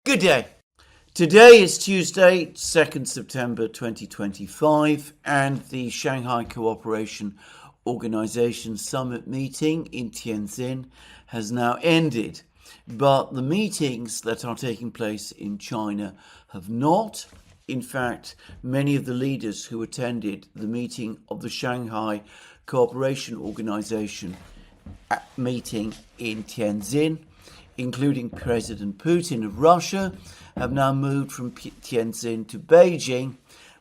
Good day. Today is Tuesday, 2nd September 2025, and the Shanghai Cooperation Organization Summit meeting in Tianjin has now ended. But the meetings that are taking place in China have not. In fact, many of the leaders who attended the meeting of the Shanghai Cooperation Organization meeting in Tianjin, including President Putin of Russia, have now moved from Tianjin to Beijing,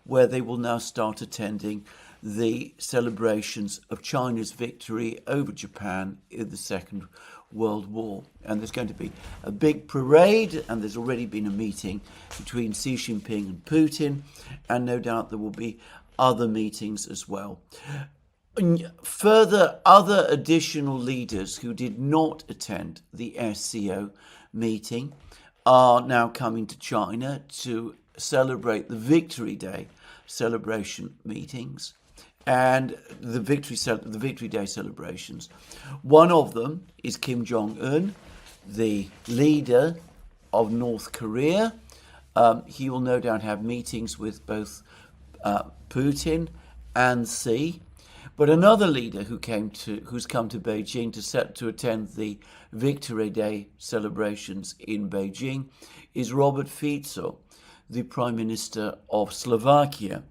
where they will now start attending the celebrations of China's victory over Japan in the Second World War. And there's going to be a big parade, and there's already been a meeting between Xi Jinping and Putin, and no doubt there will be other meetings as well. Further, other additional leaders who did not attend the SCO meeting are now coming to China to celebrate the Victory Day celebration meetings and the Victory Day celebrations. One of them is Kim Jong-un, the leader of North Korea. He will no doubt have meetings with both Putin and Xi. But another leader who's come to Beijing to attend the Victory Day celebrations in Beijing is Robert Fico, the Prime Minister of Slovakia.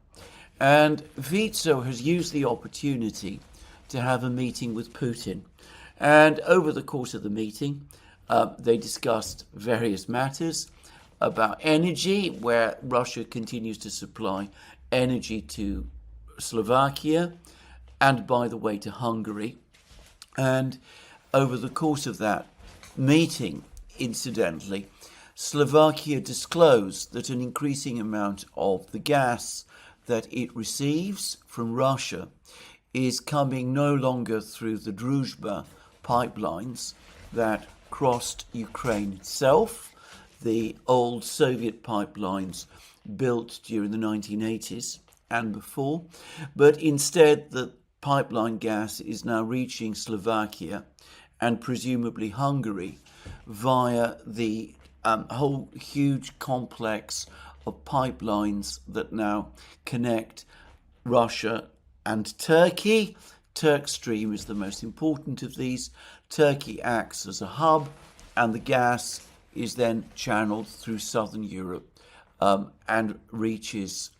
And Fico has used the opportunity to have a meeting with Putin. And over the course of the meeting, they discussed various matters about energy, where Russia continues to supply energy to Slovakia, and by the way to Hungary. And over the course of that meeting, incidentally, Slovakia disclosed that an increasing amount of the gas that it receives from Russia is coming no longer through the Druzhba pipelines that crossed Ukraine itself, the old Soviet pipelines built during the 1980s and before, but instead the pipeline gas is now reaching Slovakia and presumably Hungary via the whole huge complex of pipelines that now connect Russia and Turkey. Turkstream is the most important of these. Turkey acts as a hub, and the gas is then channeled through southern Europe and reaches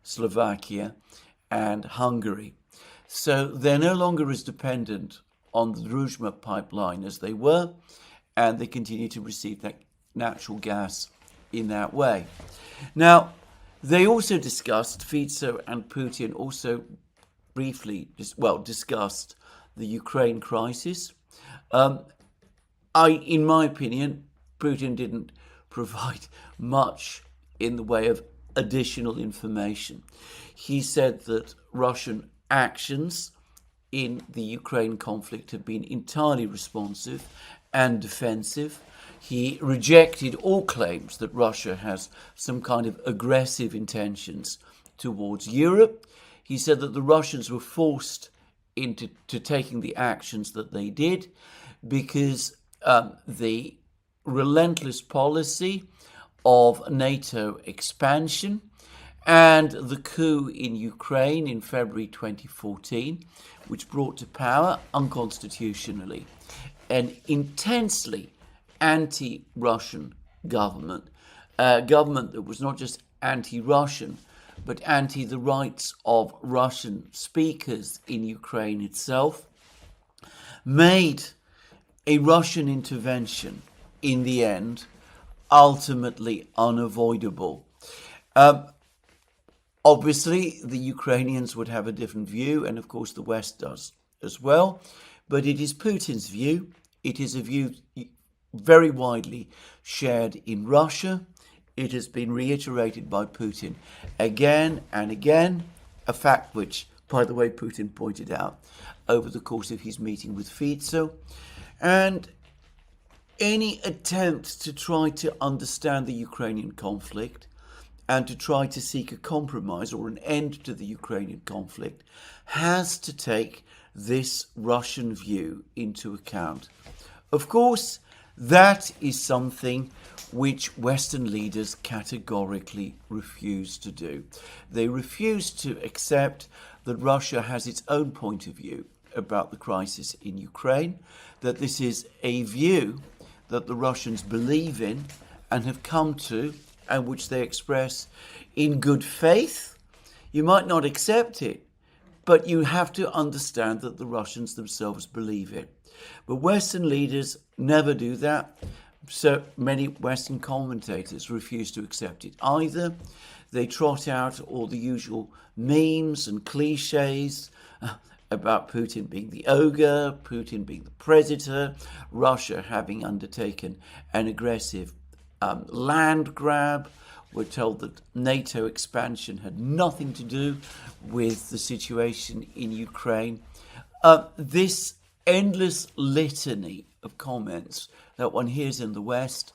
Slovakia and Hungary. So they're no longer as dependent on the Druzhba pipeline as they were, and they continue to receive that natural gas in that way. Now, they also discussed, Fico and Putin also briefly discussed the Ukraine crisis. In my opinion, Putin didn't provide much in the way of additional information. He said that Russian actions in the Ukraine conflict have been entirely responsive and defensive. He rejected all claims that Russia has some kind of aggressive intentions towards Europe. He said that the Russians were forced into taking the actions that they did because the relentless policy of NATO expansion and the coup in Ukraine in February 2014, which brought to power, unconstitutionally, an intensely anti-Russian government, a government that was not just anti-Russian, but anti the rights of Russian speakers in Ukraine itself, made a Russian intervention, in the end, ultimately unavoidable. Obviously, the Ukrainians would have a different view, and of course the West does as well, but it is Putin's view. It is a view very widely shared in Russia. It has been reiterated by Putin again and again, a fact which, by the way, Putin pointed out over the course of his meeting with Fico. And any attempt to try to understand the Ukrainian conflict and to try to seek a compromise or an end to the Ukrainian conflict has to take this Russian view into account. Of course, that is something which Western leaders categorically refuse to do. They refuse to accept that Russia has its own point of view about the crisis in Ukraine, that this is a view that the Russians believe in and have come to, and which they express in good faith. You might not accept it, but you have to understand that the Russians themselves believe it. But Western leaders never do that. So many Western commentators refuse to accept it either. They trot out all the usual memes and cliches about Putin being the ogre, Putin being the predator, Russia having undertaken an aggressive land grab. We're told that NATO expansion had nothing to do with the situation in Ukraine. This endless litany of comments that one hears in the West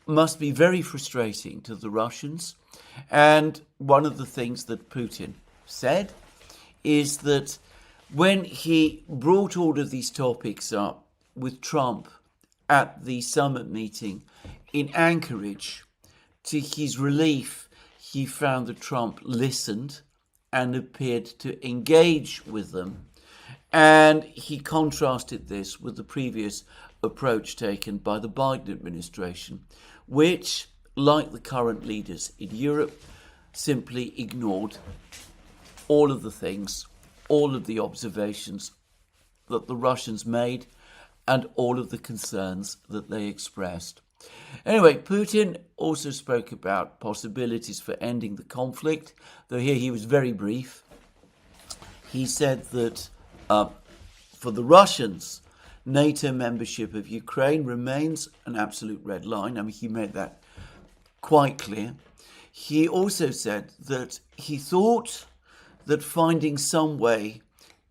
must be very frustrating to the Russians. And one of the things that Putin said is that when he brought all of these topics up with Trump at the summit meeting in Anchorage, to his relief, he found that Trump listened and appeared to engage with them. And he contrasted this with the previous approach taken by the Biden administration, which, like the current leaders in Europe, simply ignored all of the things, all of the observations that the Russians made, and all of the concerns that they expressed. Anyway, Putin also spoke about possibilities for ending the conflict, though here he was very brief. He said that for the Russians, NATO membership of Ukraine remains an absolute red line. I mean, he made that quite clear. He also said that he thought that finding some way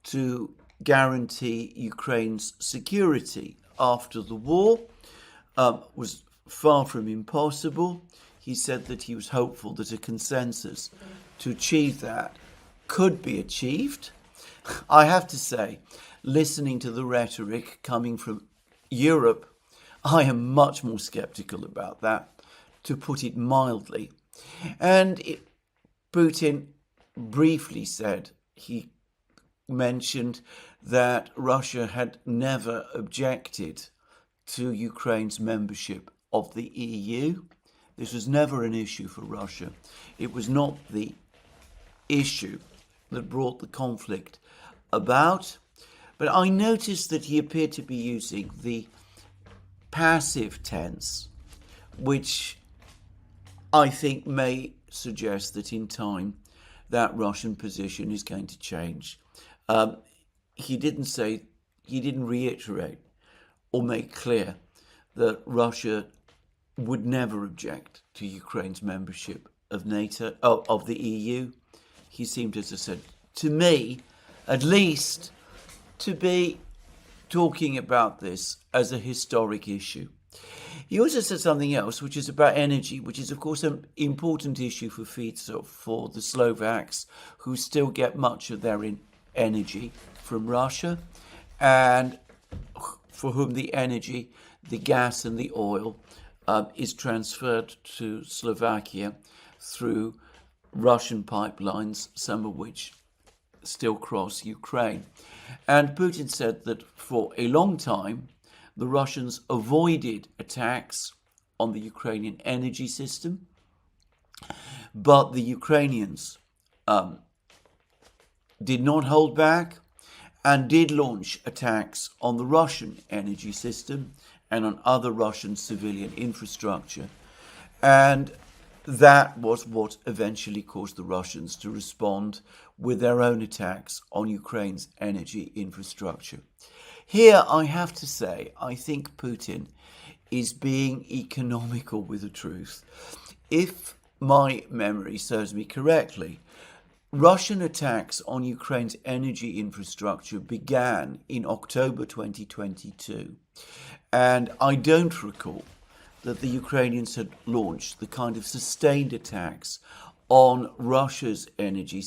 to guarantee Ukraine's security after the war was far from impossible. He said that he was hopeful that a consensus to achieve that could be achieved. I have to say, listening to the rhetoric coming from Europe, I am much more sceptical about that, to put it mildly. And Putin briefly said, he mentioned that Russia had never objected to Ukraine's membership of the EU. This was never an issue for Russia. It was not the issue that brought the conflict about. But I noticed that he appeared to be using the passive tense, which I think may suggest that in time that Russian position is going to change. He didn't reiterate or make clear that Russia would never object to Ukraine's membership of NATO, of the EU. He seemed, as I said, to me, at least, to be talking about this as a historic issue. He also said something else, which is about energy, which is, of course, an important issue for the Slovaks, who still get much of their energy from Russia, and for whom the energy, the gas and the oil, is transferred to Slovakia through Russian pipelines, some of which still cross Ukraine. And Putin said that for a long time, the Russians avoided attacks on the Ukrainian energy system, but the Ukrainians did not hold back and did launch attacks on the Russian energy system and on other Russian civilian infrastructure. And that was what eventually caused the Russians to respond with their own attacks on Ukraine's energy infrastructure. Here, I have to say, I think Putin is being economical with the truth. If my memory serves me correctly, Russian attacks on Ukraine's energy infrastructure began in October 2022. And I don't recall that the Ukrainians had launched the kind of sustained attacks on Russia's energy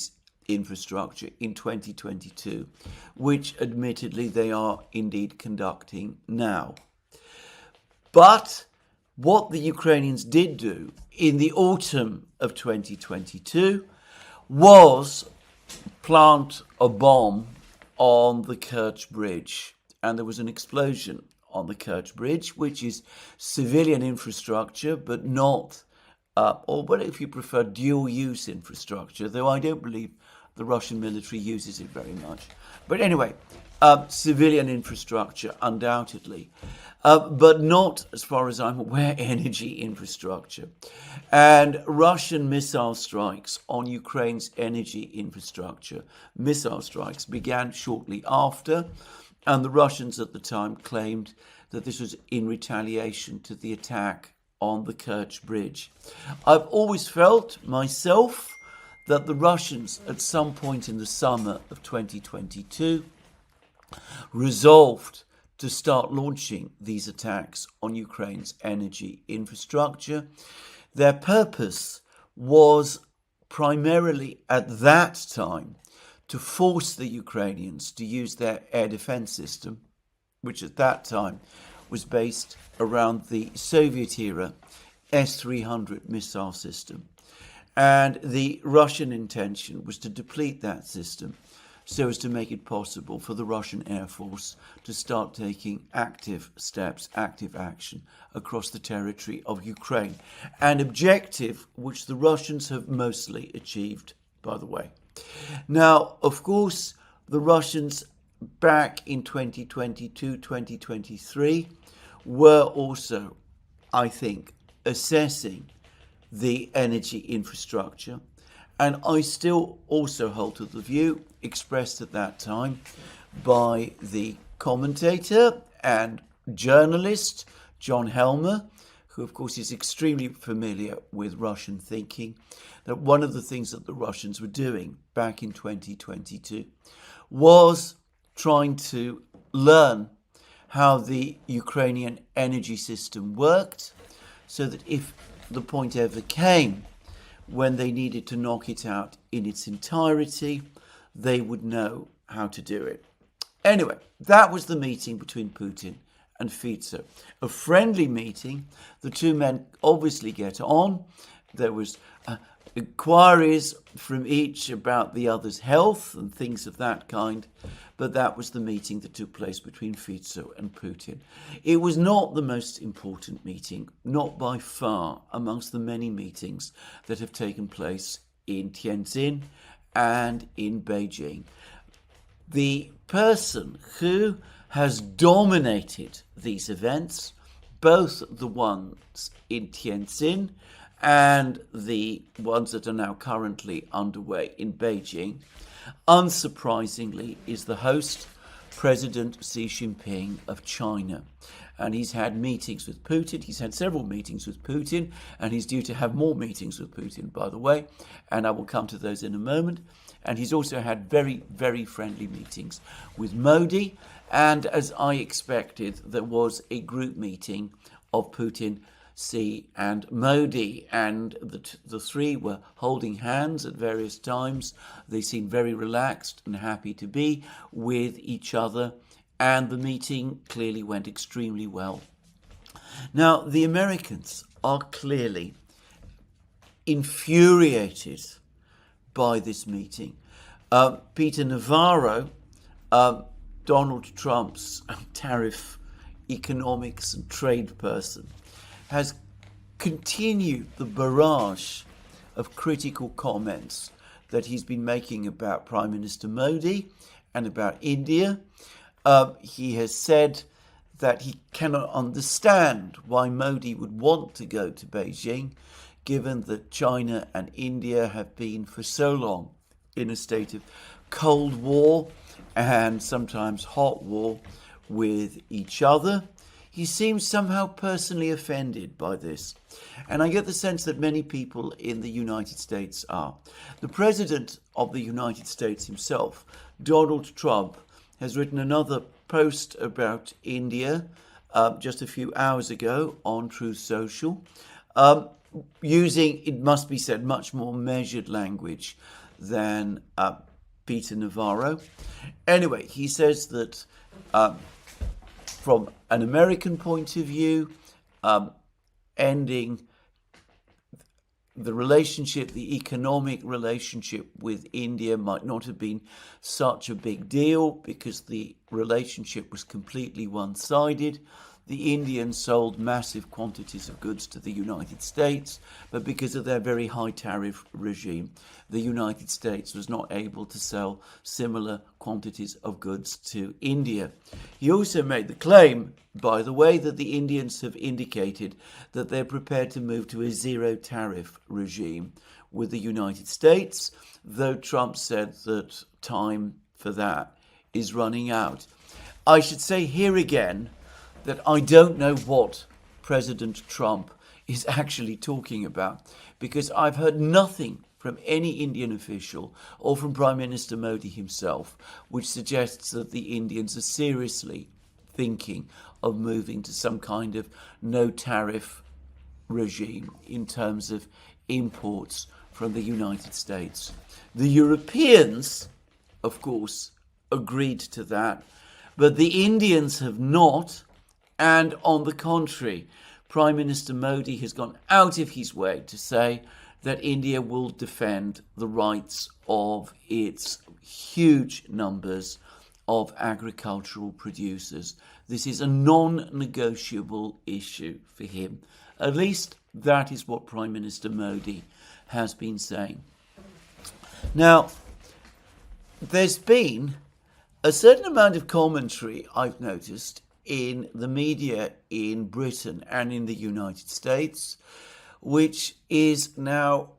infrastructure in 2022, which admittedly they are indeed conducting now. But what the Ukrainians did do in the autumn of 2022 was plant a bomb on the Kerch Bridge. And there was an explosion on the Kerch Bridge, which is civilian infrastructure, but not, or but if you prefer, dual-use infrastructure, though I don't believe the Russian military uses it very much. But anyway, civilian infrastructure, undoubtedly, but not, as far as I'm aware, energy infrastructure. And Russian missile strikes on Ukraine's energy infrastructure, missile strikes, began shortly after, and the Russians at the time claimed that this was in retaliation to the attack on the Kerch Bridge. I've always felt myself that the Russians, at some point in the summer of 2022, resolved to start launching these attacks on Ukraine's energy infrastructure. Their purpose was primarily at that time to force the Ukrainians to use their air defense system, which at that time was based around the Soviet-era S-300 missile system. And the Russian intention was to deplete that system so as to make it possible for the Russian Air Force to start taking active steps, active action across the territory of Ukraine. An objective which the Russians have mostly achieved, by the way. Now, of course, the Russians back in 2022, 2023 were also, I think, assessing the energy infrastructure. And I still also hold to the view expressed at that time by the commentator and journalist John Helmer, who of course is extremely familiar with Russian thinking, that one of the things that the Russians were doing back in 2022 was trying to learn how the Ukrainian energy system worked, so that if the point ever came when they needed to knock it out in its entirety, they would know how to do it. Anyway, that was the meeting between Putin and Fico. A friendly meeting. The two men obviously get on. There was inquiries from each about the other's health and things of that kind, but that was the meeting that took place between Fico and Putin. It was not the most important meeting, not by far, amongst the many meetings that have taken place in Tianjin and in Beijing. The person who has dominated these events, both the ones in Tianjin and the ones that are now currently underway in Beijing, unsurprisingly, is the host, President Xi Jinping of China. And he's had meetings with Putin. He's had several meetings with Putin, and he's due to have more meetings with Putin, by the way, and I will come to those in a moment. And he's also had very, very friendly meetings with Modi. And as I expected, there was a group meeting of Putin, Xi and Modi, and the three were holding hands at various times. They seemed very relaxed and happy to be with each other, and the meeting clearly went extremely well. Now, the Americans are clearly infuriated by this meeting. Peter Navarro, Donald Trump's tariff economics and trade person, has continued the barrage of critical comments that he's been making about Prime Minister Modi and about India. He has said that he cannot understand why Modi would want to go to Beijing, given that China and India have been for so long in a state of Cold War and sometimes hot war with each other. He seems somehow personally offended by this. And I get the sense that many people in the United States are. The President of the United States himself, Donald Trump, has written another post about India just a few hours ago on Truth Social, using, it must be said, much more measured language than Peter Navarro. Anyway, he says that from an American point of view, ending the relationship, the economic relationship with India might not have been such a big deal because the relationship was completely one-sided. The Indians sold massive quantities of goods to the United States, but because of their very high tariff regime, the United States was not able to sell similar quantities of goods to India. He also made the claim, by the way, that the Indians have indicated that they're prepared to move to a zero tariff regime with the United States, though Trump said that time for that is running out. I should say here again that I don't know what President Trump is actually talking about, because I've heard nothing from any Indian official or from Prime Minister Modi himself which suggests that the Indians are seriously thinking of moving to some kind of no tariff regime in terms of imports from the United States. The Europeans, of course, agreed to that, but the Indians have not. And on the contrary, Prime Minister Modi has gone out of his way to say that India will defend the rights of its huge numbers of agricultural producers. This is a non-negotiable issue for him. At least that is what Prime Minister Modi has been saying. Now, there's been a certain amount of commentary, I've noticed, in the media in Britain and in the United States, which is now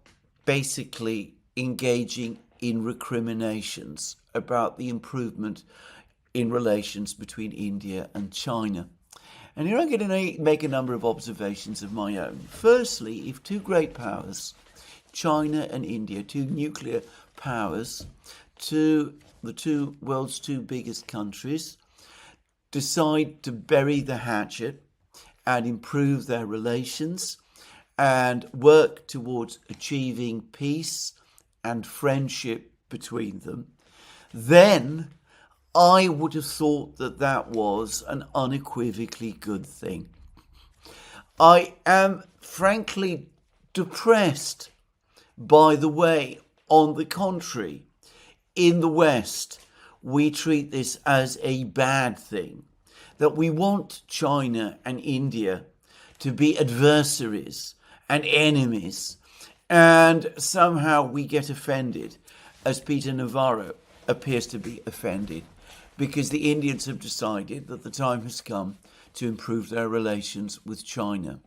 basically engaging in recriminations about the improvement in relations between India and China. And here I'm going to make a number of observations of my own. Firstly, if two great powers, China and India, two nuclear powers, the world's two biggest countries, decide to bury the hatchet and improve their relations and work towards achieving peace and friendship between them, then I would have thought that that was an unequivocally good thing. I am frankly depressed by the way, on the contrary, in the West, we treat this as a bad thing, that we want China and India to be adversaries and enemies, and somehow we get offended, as Peter Navarro appears to be offended, because the Indians have decided that the time has come to improve their relations with China.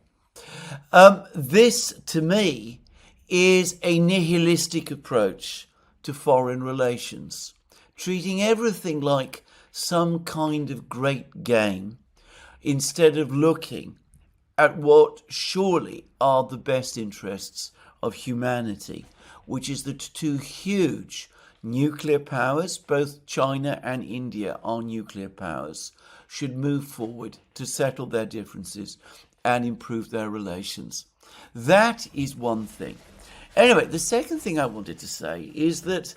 This, to me, is a nihilistic approach to foreign relations, treating everything like some kind of great game instead of looking at what surely are the best interests of humanity, which is that two huge nuclear powers, both China and India are nuclear powers, should move forward to settle their differences and improve their relations. That is one thing. Anyway, the second thing I wanted to say is that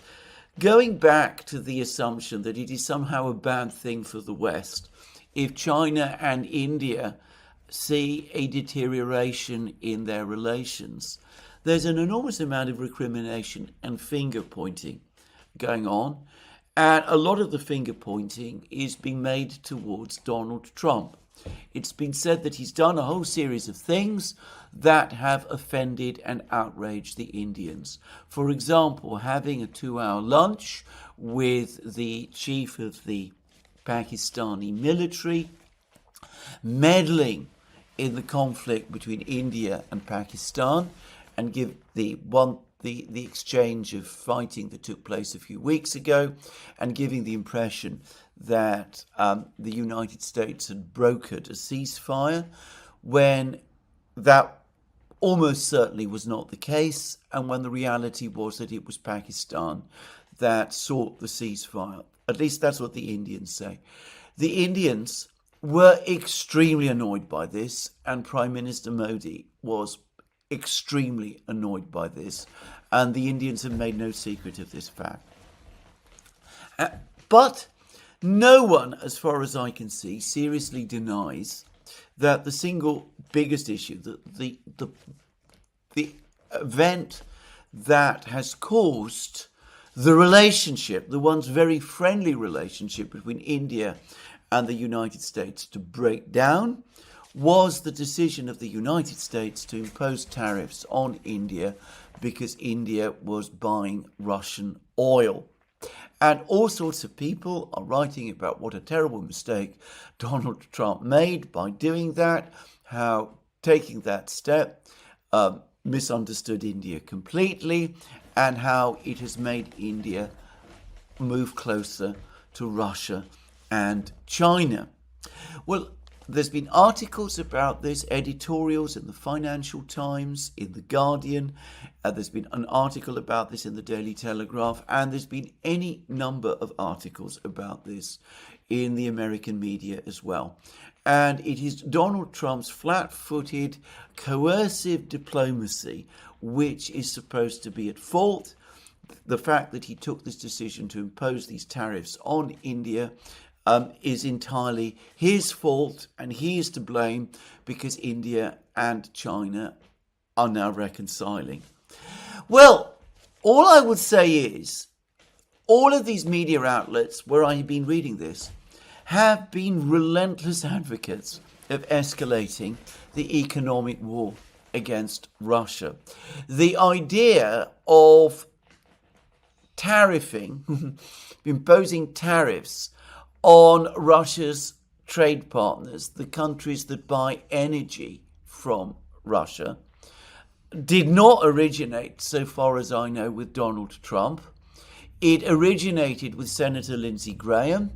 going back to the assumption that it is somehow a bad thing for the West if China and India see a deterioration in their relations, there's an enormous amount of recrimination and finger pointing going on, and a lot of the finger pointing is being made towards Donald Trump. It's been said that he's done a whole series of things that have offended and outraged the Indians. For example, having a 2-hour lunch with the chief of the Pakistani military, meddling in the conflict between India and Pakistan, and give the exchange of fighting that took place a few weeks ago, and giving the impression that the United States had brokered a ceasefire, when that almost certainly was not the case, and when the reality was that it was Pakistan that sought the ceasefire. At least that's what the Indians say. The Indians were extremely annoyed by this, and Prime Minister Modi was extremely annoyed by this, and the Indians have made no secret of this fact. But no one, as far as I can see, seriously denies that the single biggest issue, the event that has caused the relationship, the once very friendly relationship between India and the United States to break down, was the decision of the United States to impose tariffs on India because India was buying Russian oil. And all sorts of people are writing about what a terrible mistake Donald Trump made by doing that, how taking that step misunderstood India completely, and how it has made India move closer to Russia and China. Well, there's been articles about this, editorials in the Financial Times, in The Guardian. There's been an article about this in the Daily Telegraph, and there's been any number of articles about this in the American media as well. And it is Donald Trump's flat-footed, coercive diplomacy which is supposed to be at fault. The fact that he took this decision to impose these tariffs on India is entirely his fault, and he is to blame because India and China are now reconciling. Well, all I would say is all of these media outlets where I've been reading this have been relentless advocates of escalating the economic war against Russia. The idea of tariffing, imposing tariffs on Russia's trade partners, the countries that buy energy from Russia, did not originate, so far as I know, with Donald Trump. It originated with Senator Lindsey Graham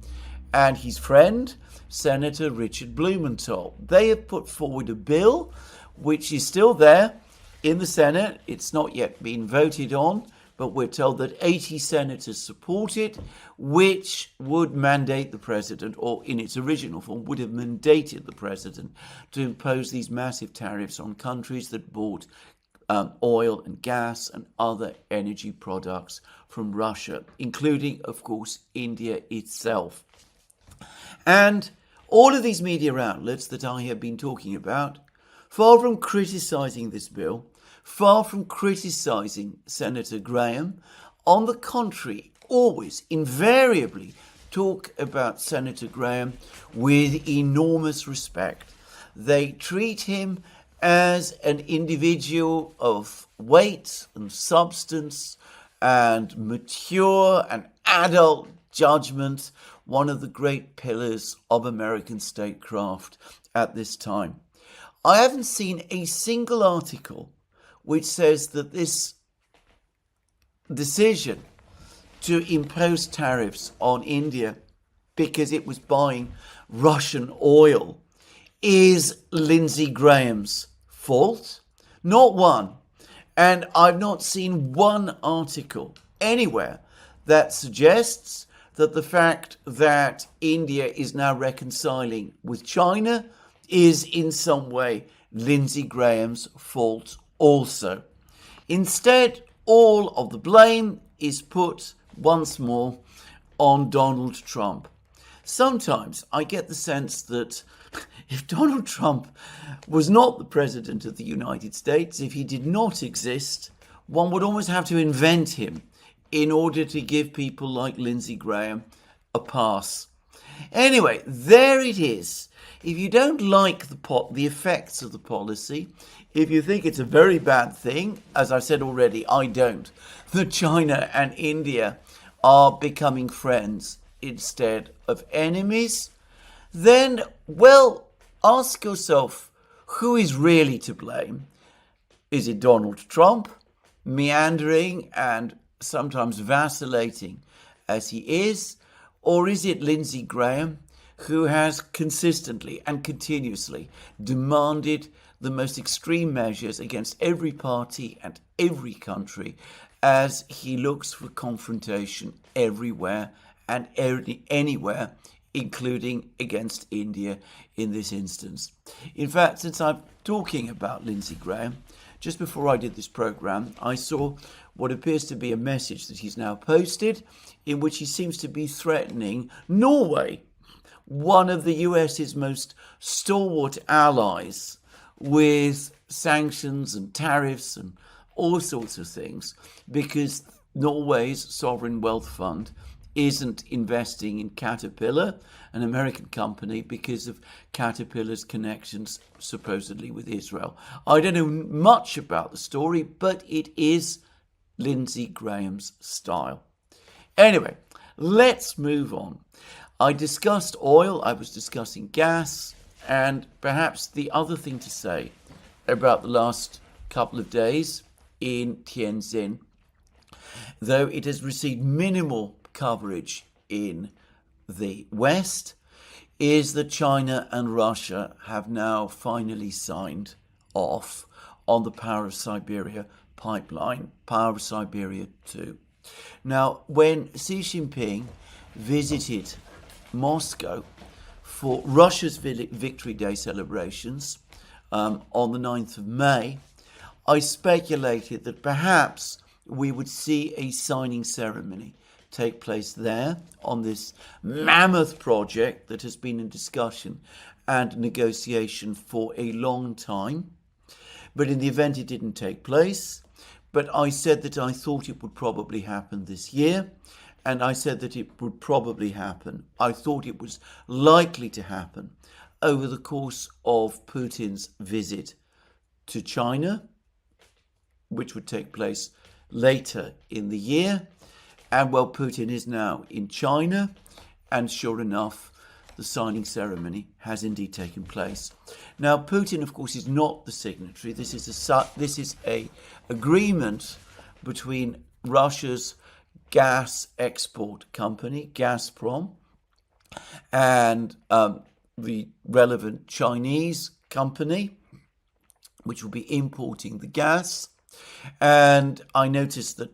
and his friend, Senator Richard Blumenthal. They have put forward a bill which is still there in the Senate. It's not yet been voted on, but we're told that 80 senators support it, which would mandate the president, or in its original form, would have mandated the president to impose these massive tariffs on countries that bought oil and gas and other energy products from Russia, including, of course, India itself. And all of these media outlets that I have been talking about, far from criticising this bill, far from criticising Senator Graham, on the contrary, always, invariably talk about Senator Graham with enormous respect. They treat him as an individual of weight and substance and mature and adult judgment, one of the great pillars of American statecraft at this time. I haven't seen a single article which says that this decision to impose tariffs on India because it was buying Russian oil is Lindsey Graham's fault. Not one. And I've not seen one article anywhere that suggests that the fact that India is now reconciling with China is in some way Lindsey Graham's fault also. Instead, all of the blame is put once more on Donald Trump. Sometimes I get the sense that if Donald Trump was not the president of the United States, if he did not exist, one would almost have to invent him in order to give people like Lindsey Graham a pass. Anyway, there it is. If you don't like the effects of the policy, if you think it's a very bad thing, as I said already, I don't, that China and India are becoming friends instead of enemies, then, well, ask yourself, who is really to blame? Is it Donald Trump, meandering and sometimes vacillating as he is, or is it Lindsey Graham, who has consistently and continuously demanded the most extreme measures against every party and every country as he looks for confrontation everywhere and anywhere, including against India in this instance. In fact, since I'm talking about Lindsey Graham, just before I did this program, I saw what appears to be a message that he's now posted in which he seems to be threatening Norway one of the US's most stalwart allies with sanctions and tariffs and all sorts of things, because Norway's sovereign wealth fund isn't investing in Caterpillar, an American company, because of Caterpillar's connections supposedly with Israel. I don't know much about the story, but it is Lindsey Graham's style. Anyway, let's move on. I discussed oil, I was discussing gas, and perhaps the other thing to say about the last couple of days in Tianjin, though it has received minimal coverage in the West, is that China and Russia have now finally signed off on the Power of Siberia pipeline, Power of Siberia 2. Now, when Xi Jinping visited Moscow for Russia's Victory Day celebrations on the 9th of May, I speculated that perhaps we would see a signing ceremony take place there on this mammoth project that has been in discussion and negotiation for a long time. But in the event it didn't take place. But I said that I thought it would probably happen this year. And I said that it would probably happen. I thought it was likely to happen over the course of Putin's visit to China, which would take place later in the year. And well, Putin is now in China, and sure enough, the signing ceremony has indeed taken place. Now, Putin, of course, is not the signatory. This is a agreement between Russia's gas export company, Gazprom, and the relevant Chinese company, which will be importing the gas. And I noticed that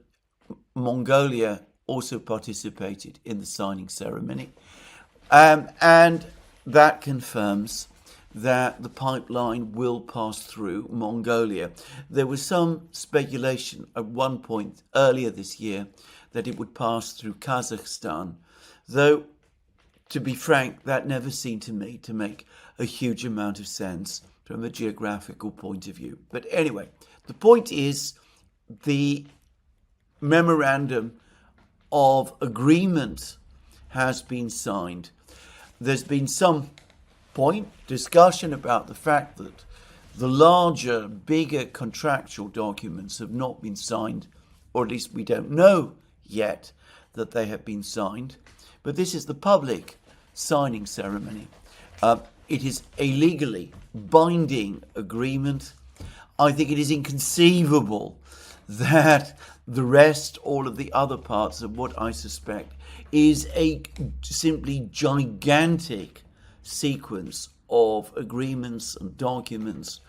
Mongolia also participated in the signing ceremony. And that confirms that the pipeline will pass through Mongolia. There was some speculation at one point earlier this year that it would pass through Kazakhstan, though, to be frank, that never seemed to me to make a huge amount of sense from a geographical point of view. But anyway, the point is the memorandum of agreement has been signed. There's been some discussion about the fact that the larger, bigger contractual documents have not been signed, or at least we don't know yet that they have been signed. But this is the public signing ceremony. It is a legally binding agreement. I think it is inconceivable that the rest, all of the other parts of what I suspect is a simply gigantic sequence of agreements and documents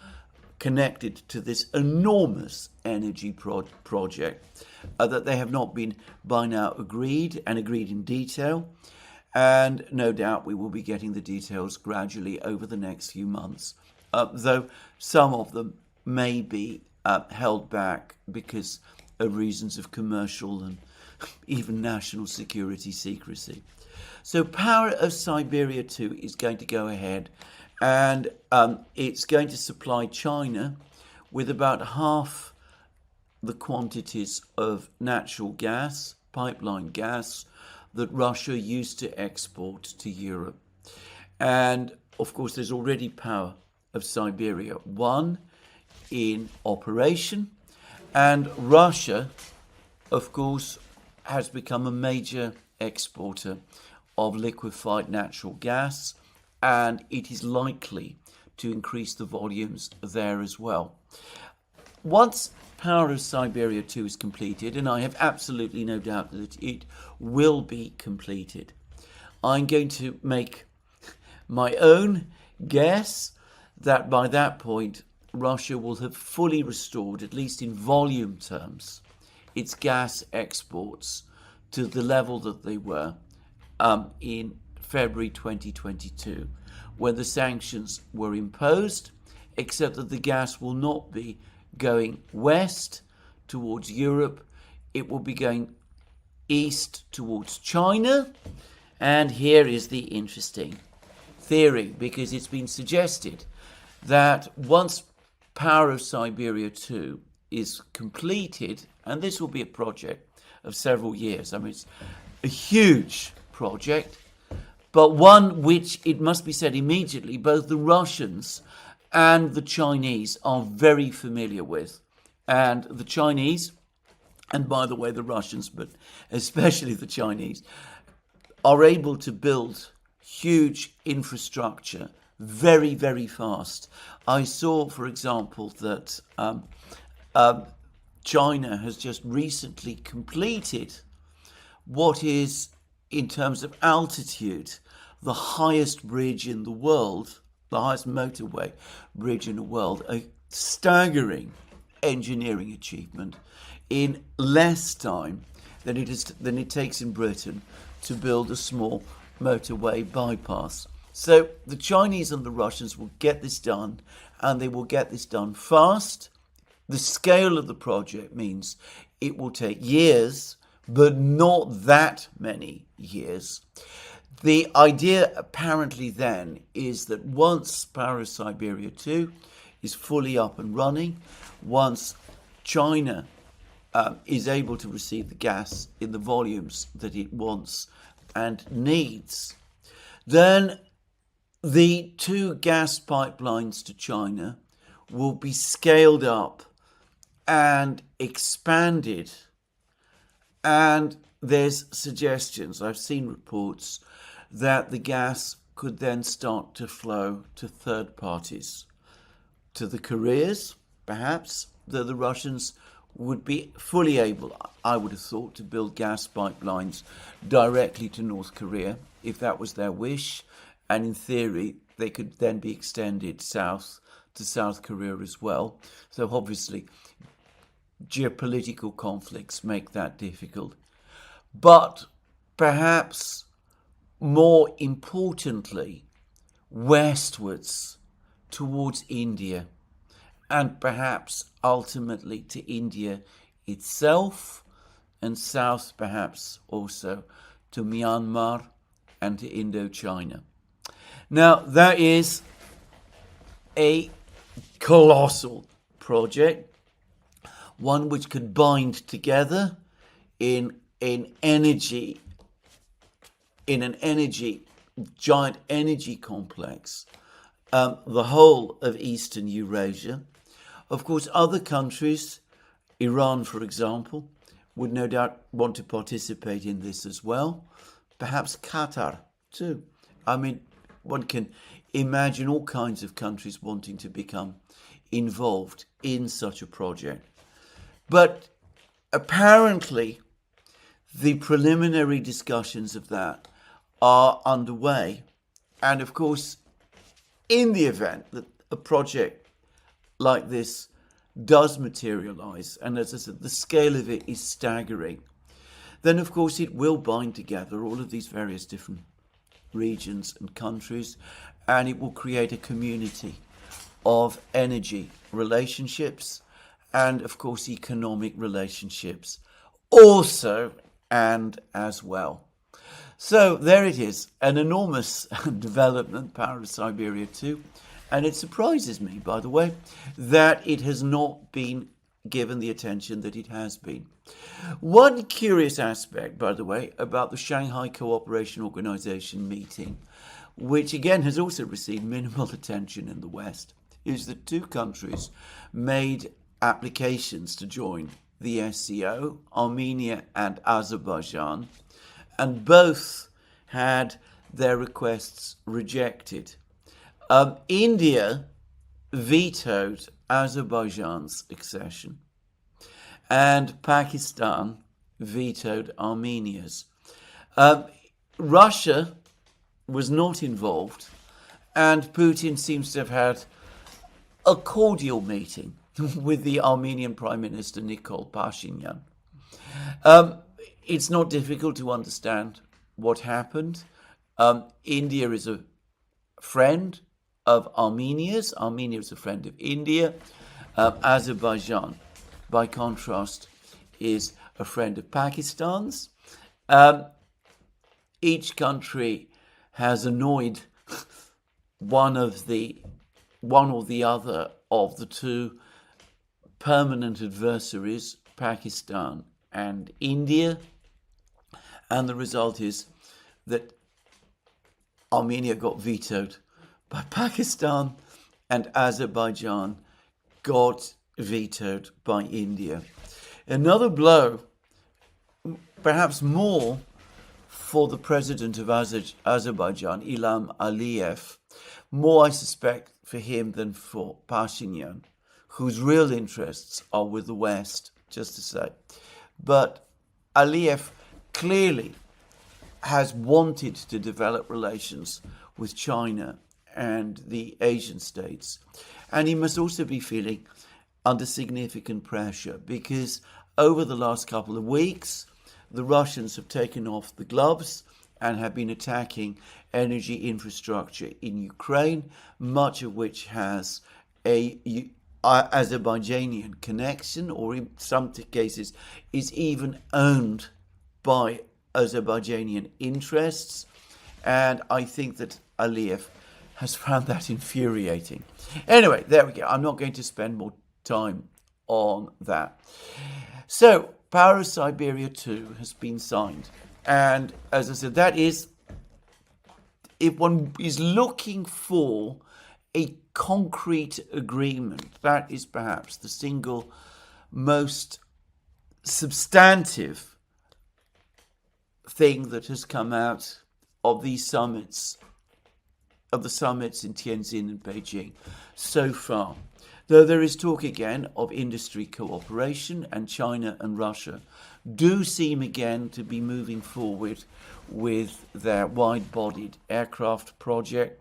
connected to this enormous energy project, that they have not been by now agreed in detail. And no doubt we will be getting the details gradually over the next few months, though some of them may be held back because of reasons of commercial and even national security secrecy. So Power of Siberia 2 is going to go ahead, and it's going to supply China with about half the quantities of natural gas, pipeline gas, that Russia used to export to Europe. And of course, there's already Power of Siberia 1 in operation. And Russia, of course, has become a major exporter of liquefied natural gas, and it is likely to increase the volumes there as well. Once Power of Siberia 2 is completed, and I have absolutely no doubt that it will be completed, I'm going to make my own guess that by that point Russia will have fully restored, at least in volume terms, its gas exports to the level that they were in February 2022, when the sanctions were imposed, except that the gas will not be going west towards Europe. It will be going east towards China. And here is the interesting theory, because it's been suggested that once Power of Siberia 2 is completed, and this will be a project of several years, I mean, it's a huge project, but one which, it must be said immediately, both the Russians and the Chinese are very familiar with. And the Chinese, and by the way, the Russians, but especially the Chinese, are able to build huge infrastructure very, very fast. I saw, for example, that China has just recently completed what is, in terms of altitude, the highest bridge in the world, the highest motorway bridge in the world, a staggering engineering achievement in less time than it takes in Britain to build a small motorway bypass. So the Chinese and the Russians will get this done, and they will get this done fast. The scale of the project means it will take years, but not that many years. The idea apparently then is that once Power of Siberia 2 is fully up and running, once China is able to receive the gas in the volumes that it wants and needs, then the 2 gas pipelines to China will be scaled up and expanded. And there's suggestions, I've seen reports, that the gas could then start to flow to third parties, to the Koreas, perhaps, though the Russians would be fully able, I would have thought, to build gas pipelines directly to North Korea, if that was their wish. And in theory, they could then be extended south to South Korea as well. So obviously, geopolitical conflicts make that difficult. But perhaps more importantly, westwards towards India, and perhaps ultimately to India itself, and south perhaps also to Myanmar and to Indochina. Now, that is a colossal project, one which could bind together in an giant energy complex, the whole of Eastern Eurasia. Of course, other countries, Iran, for example, would no doubt want to participate in this as well. Perhaps Qatar, too. I mean, one can imagine all kinds of countries wanting to become involved in such a project. But apparently, the preliminary discussions of that are underway. And of course, in the event that a project like this does materialize, and as I said, the scale of it is staggering, then of course it will bind together all of these various different regions and countries, and it will create a community of energy relationships and of course economic relationships also and as well. So there it is, an enormous development, Power of Siberia 2, and it surprises me, by the way, that it has not been given the attention that it has been. One curious aspect, by the way, about the Shanghai Cooperation Organization meeting, which again has also received minimal attention in the West, is that 2 countries made applications to join the SCO, Armenia and Azerbaijan, and both had their requests rejected. India vetoed Azerbaijan's accession, and Pakistan vetoed Armenia's. Russia was not involved, and Putin seems to have had a cordial meeting with the Armenian Prime Minister Nikol Pashinyan. It's not difficult to understand what happened. India is a friend of Armenia's. Armenia is a friend of India. Azerbaijan, by contrast, is a friend of Pakistan's. Each country has annoyed one or the other of the two permanent adversaries, Pakistan and India, and the result is that Armenia got vetoed by Pakistan and Azerbaijan got vetoed by India. Another blow, perhaps more, for the president of Azerbaijan, Ilham Aliyev. More, I suspect, for him than for Pashinyan, whose real interests are with the West, just to say. But Aliyev clearly has wanted to develop relations with China and the Asian states. And he must also be feeling under significant pressure because over the last couple of weeks, the Russians have taken off the gloves and have been attacking energy infrastructure in Ukraine, much of which has a Azerbaijani connection, or in some cases is even owned by Azerbaijani interests. And I think that Aliyev has found that infuriating. Anyway, there we go. I'm not going to spend more time on that. So, Power of Siberia 2 has been signed. And as I said, that is, if one is looking for a concrete agreement, that is perhaps the single most substantive thing that has come out of these summits, of the summits in Tianjin and Beijing so far. Though there is talk again of industry cooperation, and China and Russia do seem again to be moving forward with their wide-bodied aircraft project,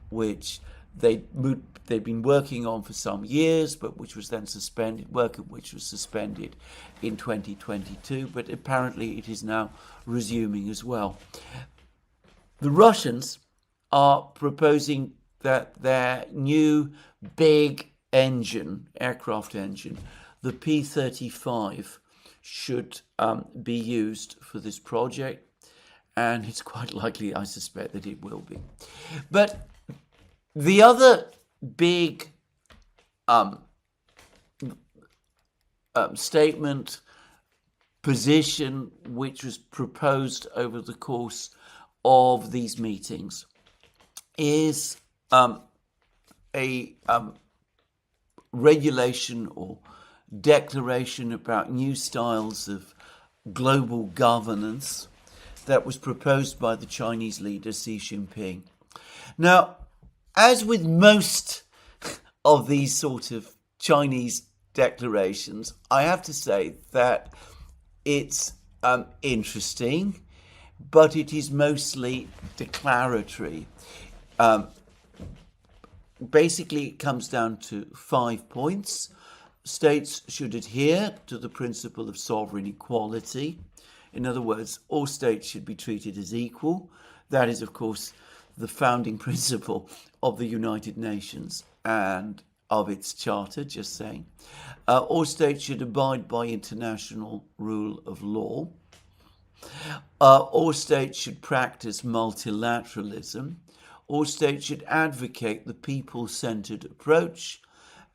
which they've been working on for some years, but which was then suspended, work of which was suspended in 2022, but apparently it is now resuming as well. The Russians are proposing that their new big engine, aircraft engine, the P-35, should be used for this project, and it's quite likely, I suspect, that it will be. But the other big statement, position, which was proposed over the course of these meetings is a regulation or declaration about new styles of global governance that was proposed by the Chinese leader Xi Jinping. Now, as with most of these sort of Chinese declarations, I have to say that it's interesting, but it is mostly declaratory. Basically, it comes down to 5 points. States should adhere to the principle of sovereign equality. In other words, all states should be treated as equal. That is, of course, the founding principle of the United Nations and of its charter, just saying. All states should abide by international rule of law. All states should practice multilateralism. All states should advocate the people-centered approach,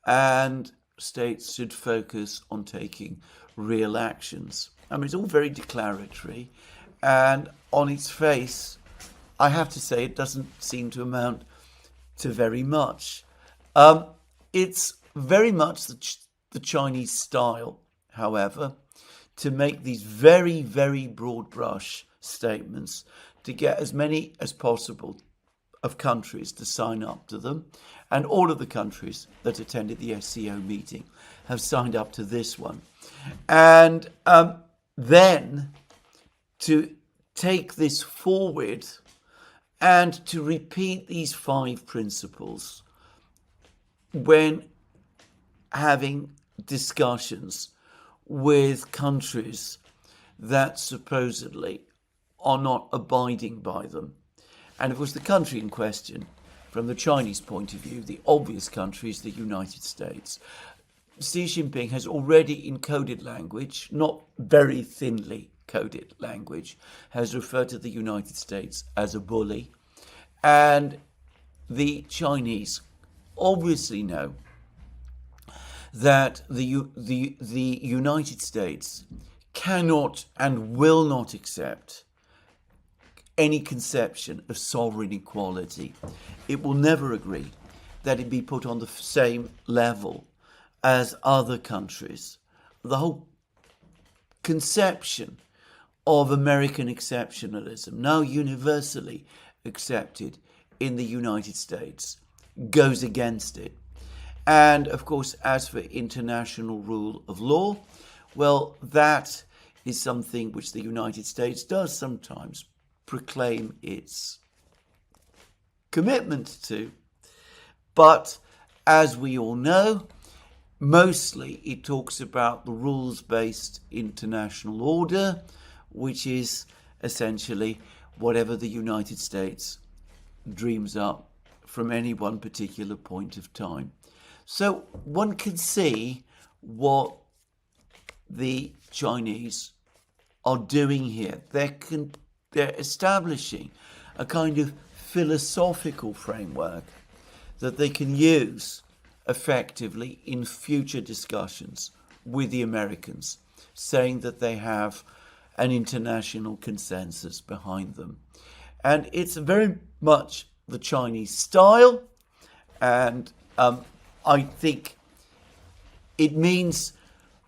and states should focus on taking real actions. I mean, it's all very declaratory, and on its face, I have to say it doesn't seem to amount to very much. It's very much the Chinese style, however, to make these very, very broad brush statements to get as many as possible of countries to sign up to them. And all of the countries that attended the SCO meeting have signed up to this one. And then to take this forward and to repeat these 5 principles when having discussions with countries that supposedly are not abiding by them. And of course, the country in question, from the Chinese point of view, the obvious country is the United States. Xi Jinping has already, in coded language, not very thinly coded language, has referred to the United States as a bully. And the Chinese obviously know that the United States cannot and will not accept any conception of sovereign equality. It will never agree that it be put on the same level as other countries. The whole conception of American exceptionalism, now universally accepted in the United States, goes against it. And of course, as for international rule of law, well, that is something which the United States does sometimes proclaim its commitment to. But as we all know, mostly it talks about the rules-based international order, which is essentially whatever the United States dreams up from any one particular point of time. So one can see what the Chinese are doing here. They're establishing a kind of philosophical framework that they can use effectively in future discussions with the Americans, saying that they have an international consensus behind them. And it's very much the Chinese style, and I think it means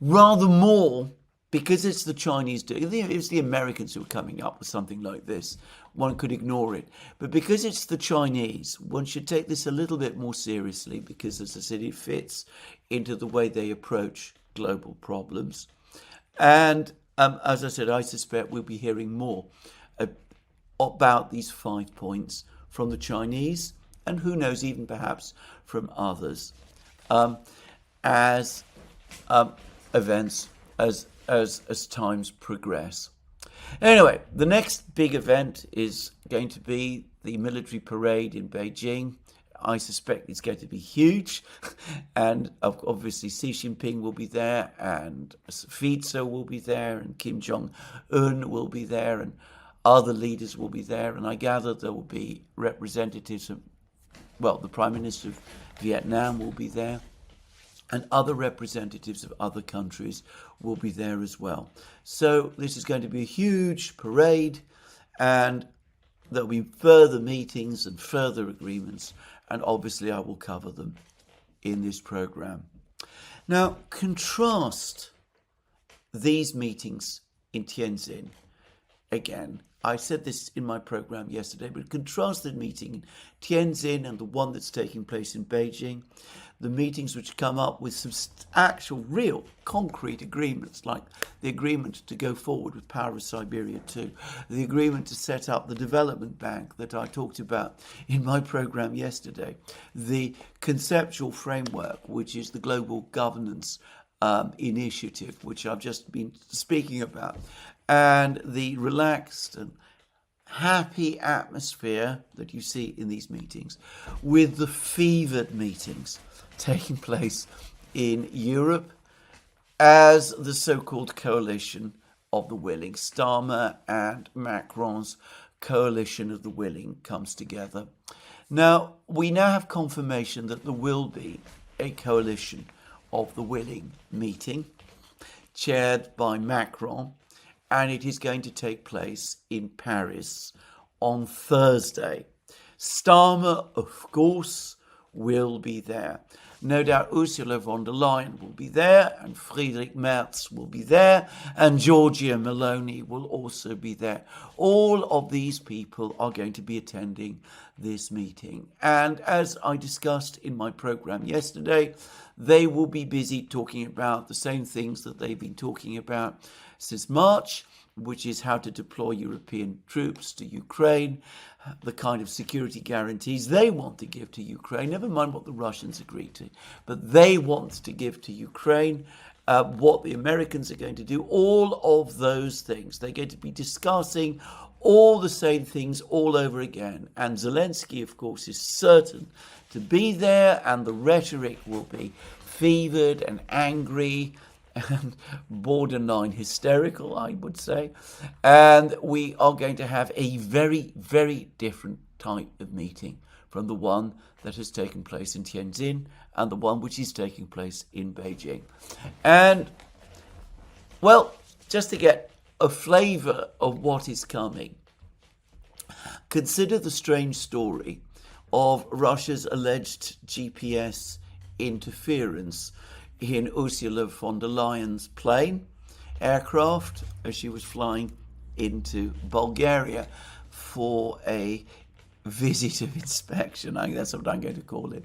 rather more, because it's the Chinese doing it. If it's the Americans who are coming up with something like this, one could ignore it. But because it's the Chinese, one should take this a little bit more seriously, because, as I said, it fits into the way they approach global problems. And as I said, I suspect we'll be hearing more about these 5 points from the Chinese, and who knows, even perhaps from others, as events, as times progress. Anyway, the next big event is going to be the military parade in Beijing. I suspect it's going to be huge, and obviously Xi Jinping will be there, and Fico will be there, and Kim Jong-un will be there, and other leaders will be there, and I gather there will be representatives of, well, the Prime Minister of Vietnam will be there, and other representatives of other countries will be there as well. So this is going to be a huge parade, and there'll be further meetings and further agreements, and obviously I will cover them in this program. Now, contrast these meetings in Tianjin. Again, I said this in my program yesterday, but contrast the meeting in Tianjin and the one that's taking place in Beijing. The meetings which come up with some actual, real, concrete agreements, like the agreement to go forward with Power of Siberia 2, the agreement to set up the development bank that I talked about in my program yesterday, the conceptual framework, which is the global governance initiative, which I've just been speaking about, and the relaxed and happy atmosphere that you see in these meetings, with the fevered meetings taking place in Europe as the so-called coalition of the willing, Starmer and Macron's coalition of the willing, comes together. Now, we now have confirmation that there will be a coalition of the willing meeting chaired by Macron, and it is going to take place in Paris on Thursday. Starmer, of course, will be there. No doubt Ursula von der Leyen will be there, and Friedrich Merz will be there, and Giorgia Meloni will also be there. All of these people are going to be attending this meeting. And as I discussed in my program yesterday, they will be busy talking about the same things that they've been talking about since March, which is how to deploy European troops to Ukraine, the kind of security guarantees they want to give to Ukraine, never mind what the Russians agree to, but they want to give to Ukraine, what the Americans are going to do, all of those things. They're going to be discussing all the same things all over again. And Zelensky, of course, is certain to be there, and the rhetoric will be fevered and angry and borderline hysterical, I would say. And we are going to have a very, very different type of meeting from the one that has taken place in Tianjin and the one which is taking place in Beijing. And, well, just to get a flavour of what is coming, consider the strange story of Russia's alleged GPS interference in Ursula von der Leyen's plane, aircraft, as she was flying into Bulgaria for a visit of inspection. I think that's what I'm going to call it.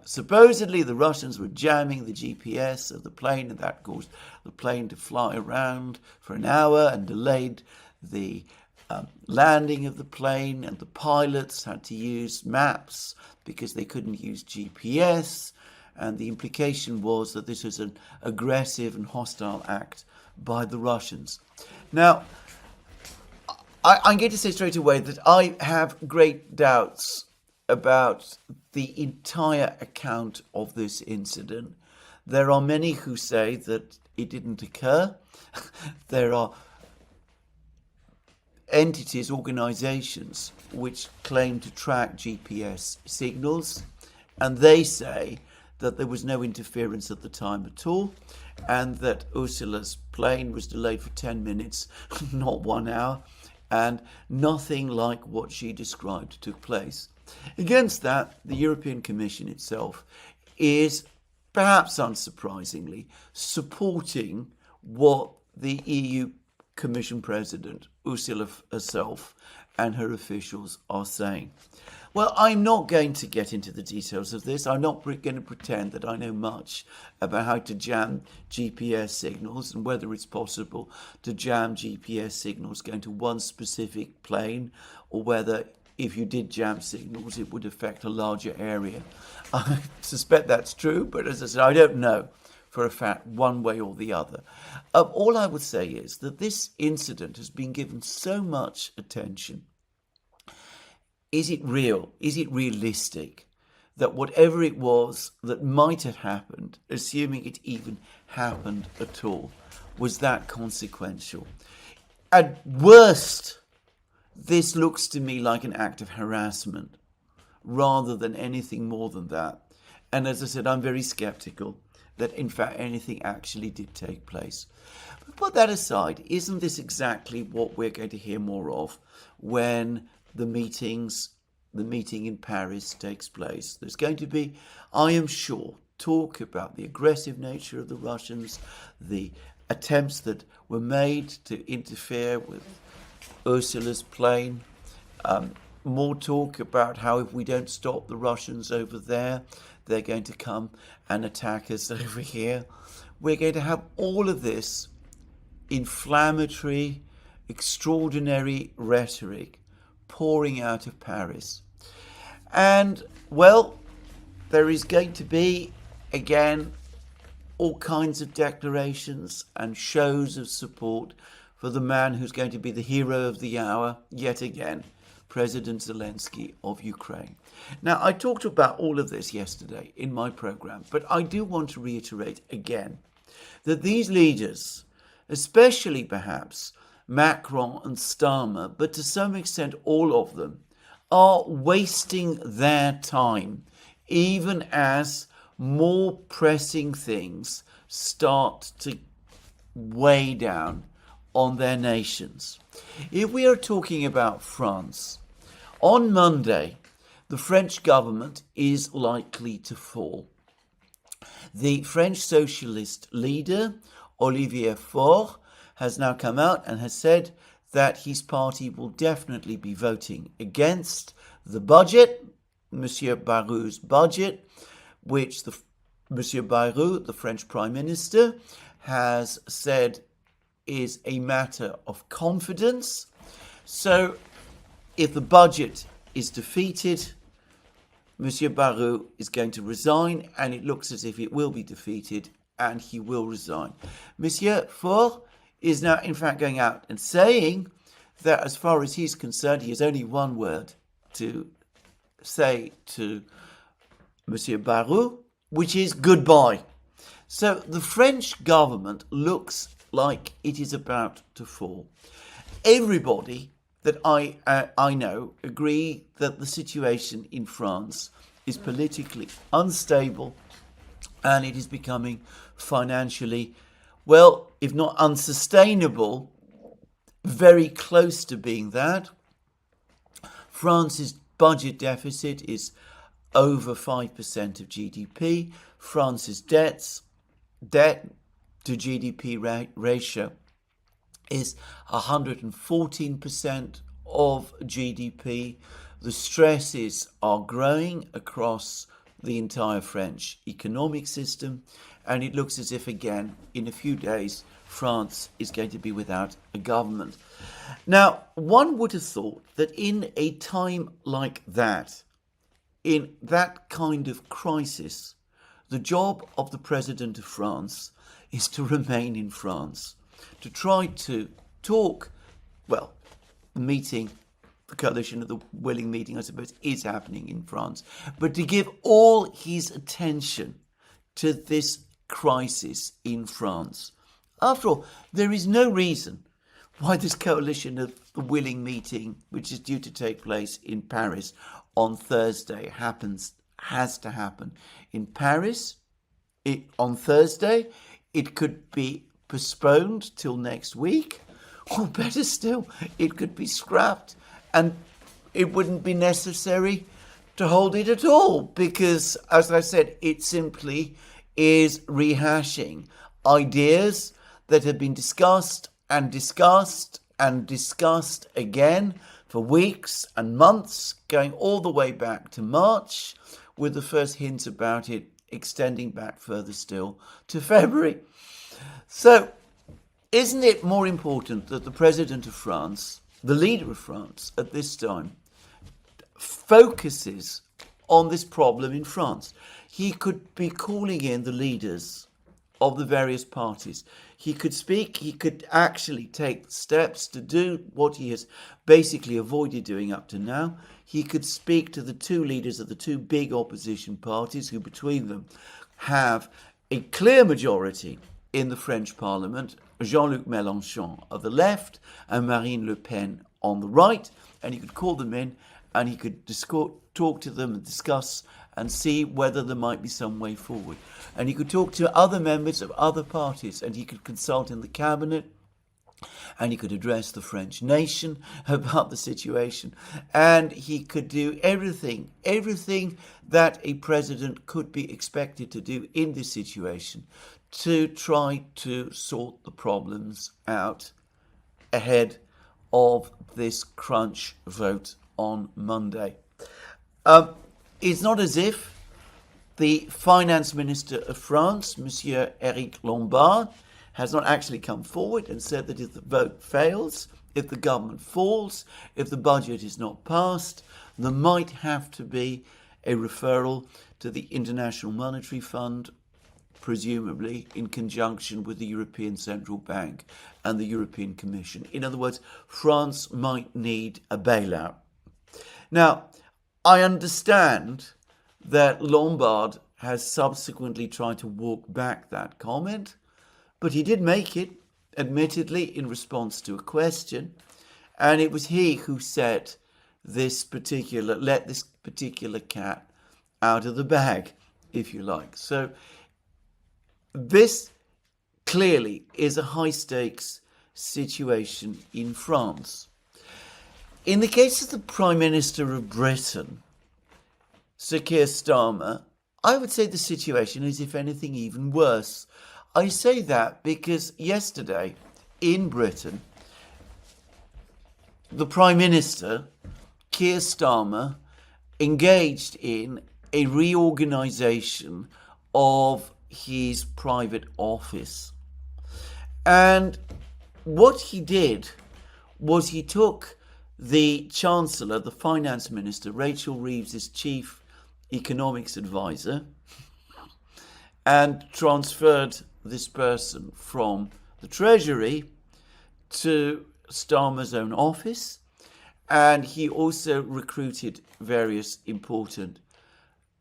Supposedly the Russians were jamming the GPS of the plane, and that caused the plane to fly around for an hour and delayed the landing of the plane, and the pilots had to use maps because they couldn't use GPS, and the implication was that this was an aggressive and hostile act by the Russians. Now, I'm going to say straight away that I have great doubts about the entire account of this incident. There are many who say that it didn't occur. There are entities, organizations, which claim to track GPS signals, and they say that there was no interference at the time at all, and that Ursula's plane was delayed for 10 minutes, not 1 hour, and nothing like what she described took place. Against that, the European Commission itself is, perhaps unsurprisingly, supporting what the EU Commission President, Ursula herself, and her officials are saying. Well, I'm not going to get into the details of this. I'm not going to pretend that I know much about how to jam GPS signals and whether it's possible to jam GPS signals going to one specific plane, or whether if you did jam signals it would affect a larger area. I suspect that's true, but as I said, I don't know for a fact one way or the other. All I would say is that this incident has been given so much attention. Is it real? Is it realistic that whatever it was that might have happened, assuming it even happened at all, was that consequential? At worst, this looks to me like an act of harassment rather than anything more than that. And as I said, I'm very skeptical that in fact anything actually did take place. But put that aside, isn't this exactly what we're going to hear more of when the meeting in Paris takes place? There's going to be, I am sure, talk about the aggressive nature of the Russians, the attempts that were made to interfere with Ursula's plane, more talk about how if we don't stop the Russians over there, they're going to come and attack us over here. We're going to have all of this inflammatory, extraordinary rhetoric pouring out of Paris. And, well, there is going to be, again, all kinds of declarations and shows of support for the man who's going to be the hero of the hour, yet again, President Zelensky of Ukraine. Now, I talked about all of this yesterday in my program, but I do want to reiterate again that these leaders, especially perhaps Macron and Starmer, but to some extent all of them, are wasting their time, even as more pressing things start to weigh down on their nations. If we are talking about France, on Monday, the French government is likely to fall. The French socialist leader, Olivier Faure, has now come out and has said that his party will definitely be voting against the budget, Monsieur Barrou's budget, which Monsieur Barrou, the French Prime Minister, has said is a matter of confidence. So if the budget is defeated, Monsieur Barrou is going to resign, and it looks as if it will be defeated and he will resign. Monsieur Faure is now in fact going out and saying that as far as he's concerned, he has only one word to say to Monsieur Barrou, which is goodbye. So the French government looks like it is about to fall. Everybody that I know agree that the situation in France is politically unstable and it is becoming financially, well, if not unsustainable, very close to being that. France's budget deficit is over 5% of GDP. France's debt to GDP ratio is 114% of GDP. The stresses are growing across the entire French economic system, and it looks as if, again, in a few days, France is going to be without a government. Now, one would have thought that in a time like that, in that kind of crisis, the job of the President of France is to remain in France, to try to talk, well, the meeting, the coalition of the willing meeting, I suppose, is happening in France, but to give all his attention to this crisis in France. After all, there is no reason why this coalition of the willing meeting, which is due to take place in Paris on Thursday, has to happen in Paris on Thursday. It could be postponed till next week, or better still, it could be scrapped, and it wouldn't be necessary to hold it at all, because, as I said, it simply is rehashing ideas that have been discussed and discussed and discussed again for weeks and months, going all the way back to March, with the first hints about it extending back further still to February. So, isn't it more important that the President of France, the leader of France at this time, focuses on this problem in France? He could be calling in the leaders of the various parties. He could speak, he could actually take steps to do what he has basically avoided doing up to now. He could speak to the two leaders of the two big opposition parties, who between them have a clear majority in the French Parliament, Jean-Luc Mélenchon on the left and Marine Le Pen on the right, and he could call them in and he could talk to them and discuss and see whether there might be some way forward. And he could talk to other members of other parties, and he could consult in the cabinet, and he could address the French nation about the situation, and he could do everything that a president could be expected to do in this situation to try to sort the problems out ahead of this crunch vote on Monday. It's not as if the finance minister of France, Monsieur Eric Lombard, has not actually come forward and said that if the vote fails, if the government falls, if the budget is not passed, there might have to be a referral to the International Monetary Fund, presumably in conjunction with the European Central Bank and the European Commission. In other words, France might need a bailout. Now, I understand that Lombard has subsequently tried to walk back that comment, but he did make it, admittedly, in response to a question, and it was he who let this particular cat out of the bag, if you like. So this clearly is a high-stakes situation in France. In the case of the Prime Minister of Britain, Sir Keir Starmer, I would say the situation is, if anything, even worse. I say that because yesterday in Britain, the Prime Minister, Keir Starmer, engaged in a reorganisation of his private office. And what he did was he took the Chancellor, the Finance Minister, Rachel Reeves' chief economics advisor, and transferred this person from the Treasury to Starmer's own office. And he also recruited various important,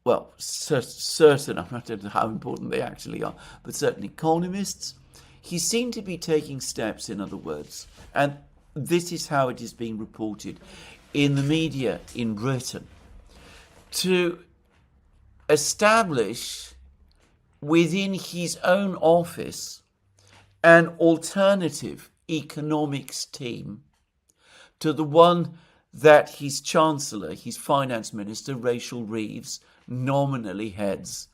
well, certain, I don't know how important they actually are, but certain economists. He seemed to be taking steps, in other words. And this is how it is being reported in the media in Britain, to establish within his own office an alternative economics team to the one that his Chancellor, his Finance Minister, Rachel Reeves, nominally heads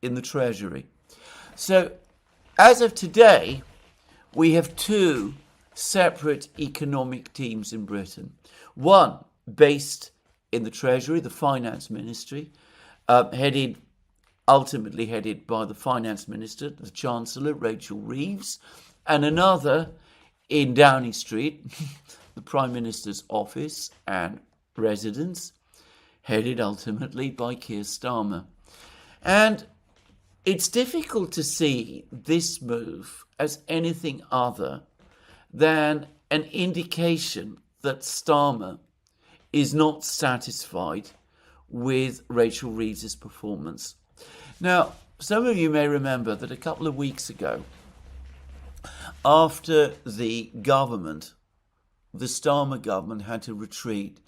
in the Treasury. So, as of today, we have two separate economic teams in Britain. One based in the Treasury, the Finance Ministry, ultimately headed by the Finance Minister, the Chancellor, Rachel Reeves, and another in Downing Street, the Prime Minister's office and residence, headed ultimately by Keir Starmer. And it's difficult to see this move as anything other than an indication that Starmer is not satisfied with Rachel Reeves' performance. Now, some of you may remember that a couple of weeks ago, after the Starmer government had to retreat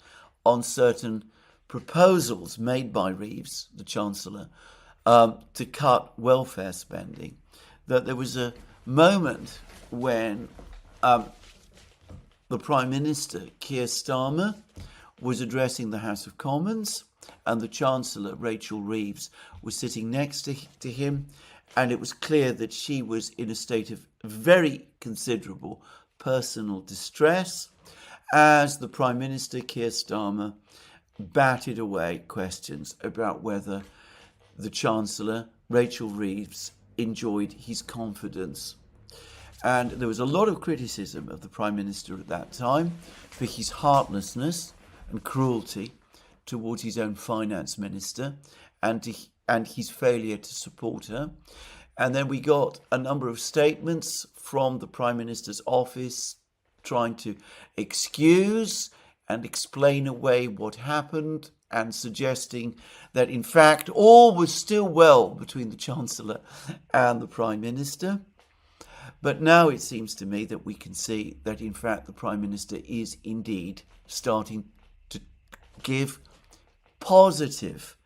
on certain proposals made by Reeves, the Chancellor, to cut welfare spending, that there was a moment when the Prime Minister, Keir Starmer, was addressing the House of Commons, and the Chancellor, Rachel Reeves, was sitting next to him, and it was clear that she was in a state of very considerable personal distress as the Prime Minister, Keir Starmer, batted away questions about whether the Chancellor, Rachel Reeves, enjoyed his confidence. And there was a lot of criticism of the Prime Minister at that time for his heartlessness and cruelty towards his own Finance Minister and his failure to support her. And then we got a number of statements from the Prime Minister's office trying to excuse and explain away what happened and suggesting that in fact all was still well between the Chancellor and the Prime Minister. But now it seems to me that we can see that in fact the Prime Minister is indeed starting to give positive,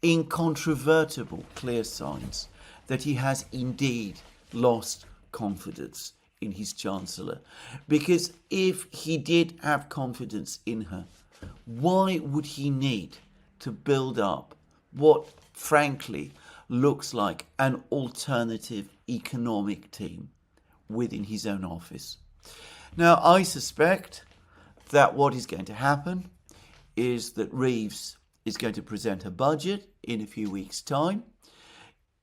incontrovertible, clear signs that he has indeed lost confidence in his Chancellor. Because if he did have confidence in her, why would he need to build up what frankly looks like an alternative economic team within his own office? Now, I suspect that what is going to happen is that Reeves is going to present a budget in a few weeks' time.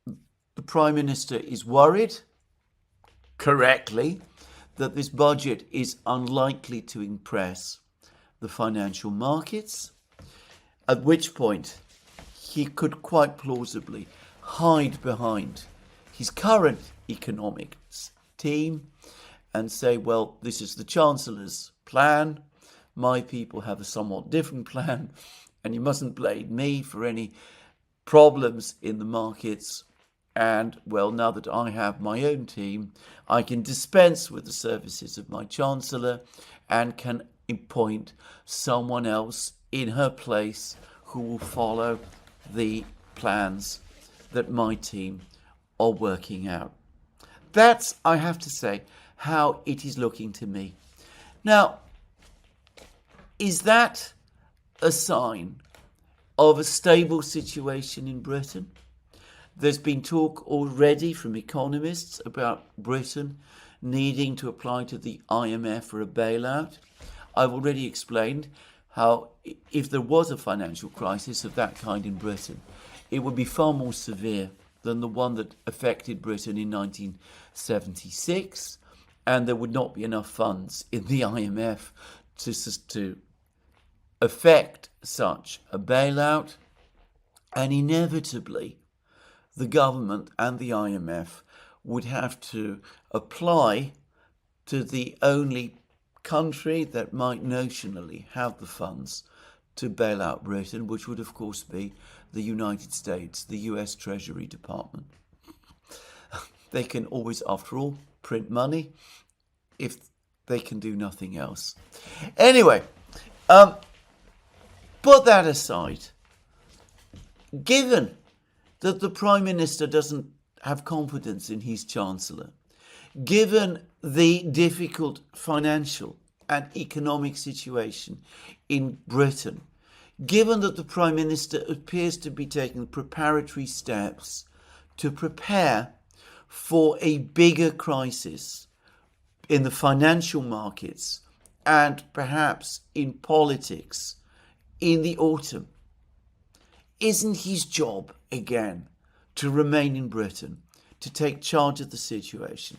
The Prime Minister is worried, correctly, that this budget is unlikely to impress the financial markets, at which point he could quite plausibly hide behind his current economics team and say, well, this is the Chancellor's plan, my people have a somewhat different plan, and you mustn't blame me for any problems in the markets. And, well, now that I have my own team, I can dispense with the services of my Chancellor and can appoint someone else in her place who will follow the plans that my team are working out. That's, I have to say, how it is looking to me. Now, is that a sign of a stable situation in Britain? There's been talk already from economists about Britain needing to apply to the IMF for a bailout. I've already explained how if there was a financial crisis of that kind in Britain, it would be far more severe than the one that affected Britain in 1976, and there would not be enough funds in the IMF to effect such a bailout, and inevitably the government and the IMF would have to apply to the only country that might notionally have the funds to bail out Britain, which would of course be the United States, the US Treasury Department. They can always, after all, print money. If They can do nothing else. Anyway, put that aside. Given that the Prime Minister doesn't have confidence in his Chancellor, given the difficult financial and economic situation in Britain, given that the Prime Minister appears to be taking preparatory steps to prepare for a bigger crisis in the financial markets and perhaps in politics in the autumn, isn't his job again to remain in Britain, to take charge of the situation,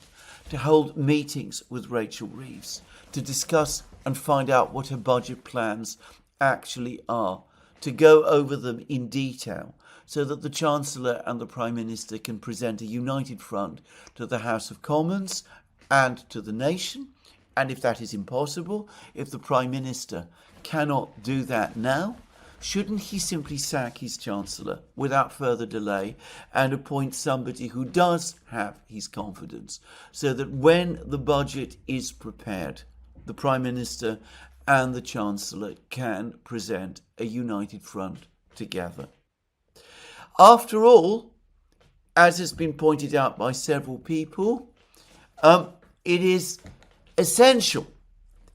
to hold meetings with Rachel Reeves, to discuss and find out what her budget plans actually are, to go over them in detail so that the Chancellor and the Prime Minister can present a united front to the House of Commons and to the nation? And if that is impossible, if the Prime Minister cannot do that now, shouldn't he simply sack his Chancellor without further delay and appoint somebody who does have his confidence, so that when the budget is prepared, the Prime Minister and the Chancellor can present a united front together? After all, as has been pointed out by several people, it is essential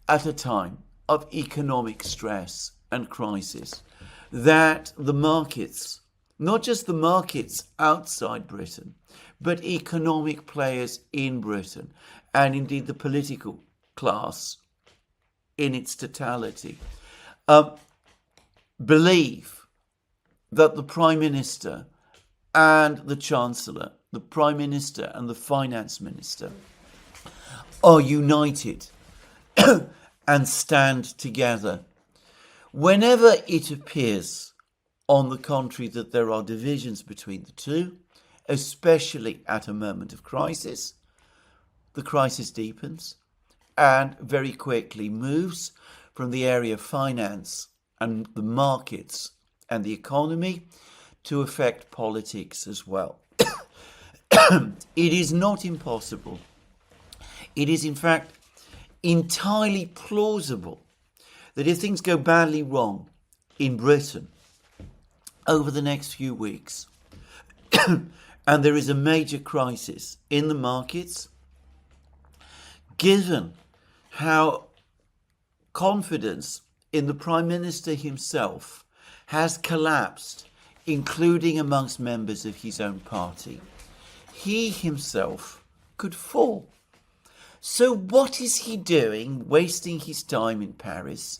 at a time of economic stress and crisis that the markets, not just the markets outside Britain, but economic players in Britain, and indeed the political class in its totality, believe that the Prime Minister and the Chancellor, the Prime Minister and the Finance Minister, are united and stand together. Whenever it appears, on the contrary, that there are divisions between the two, especially at a moment of crisis, the crisis deepens and very quickly moves from the area of finance and the markets and the economy to affect politics as well. It is not impossible. It is, in fact, entirely plausible that if things go badly wrong in Britain over the next few weeks, and there is a major crisis in the markets, given how confidence in the Prime Minister himself has collapsed, including amongst members of his own party, he himself could fall. So what is he doing, wasting his time in Paris,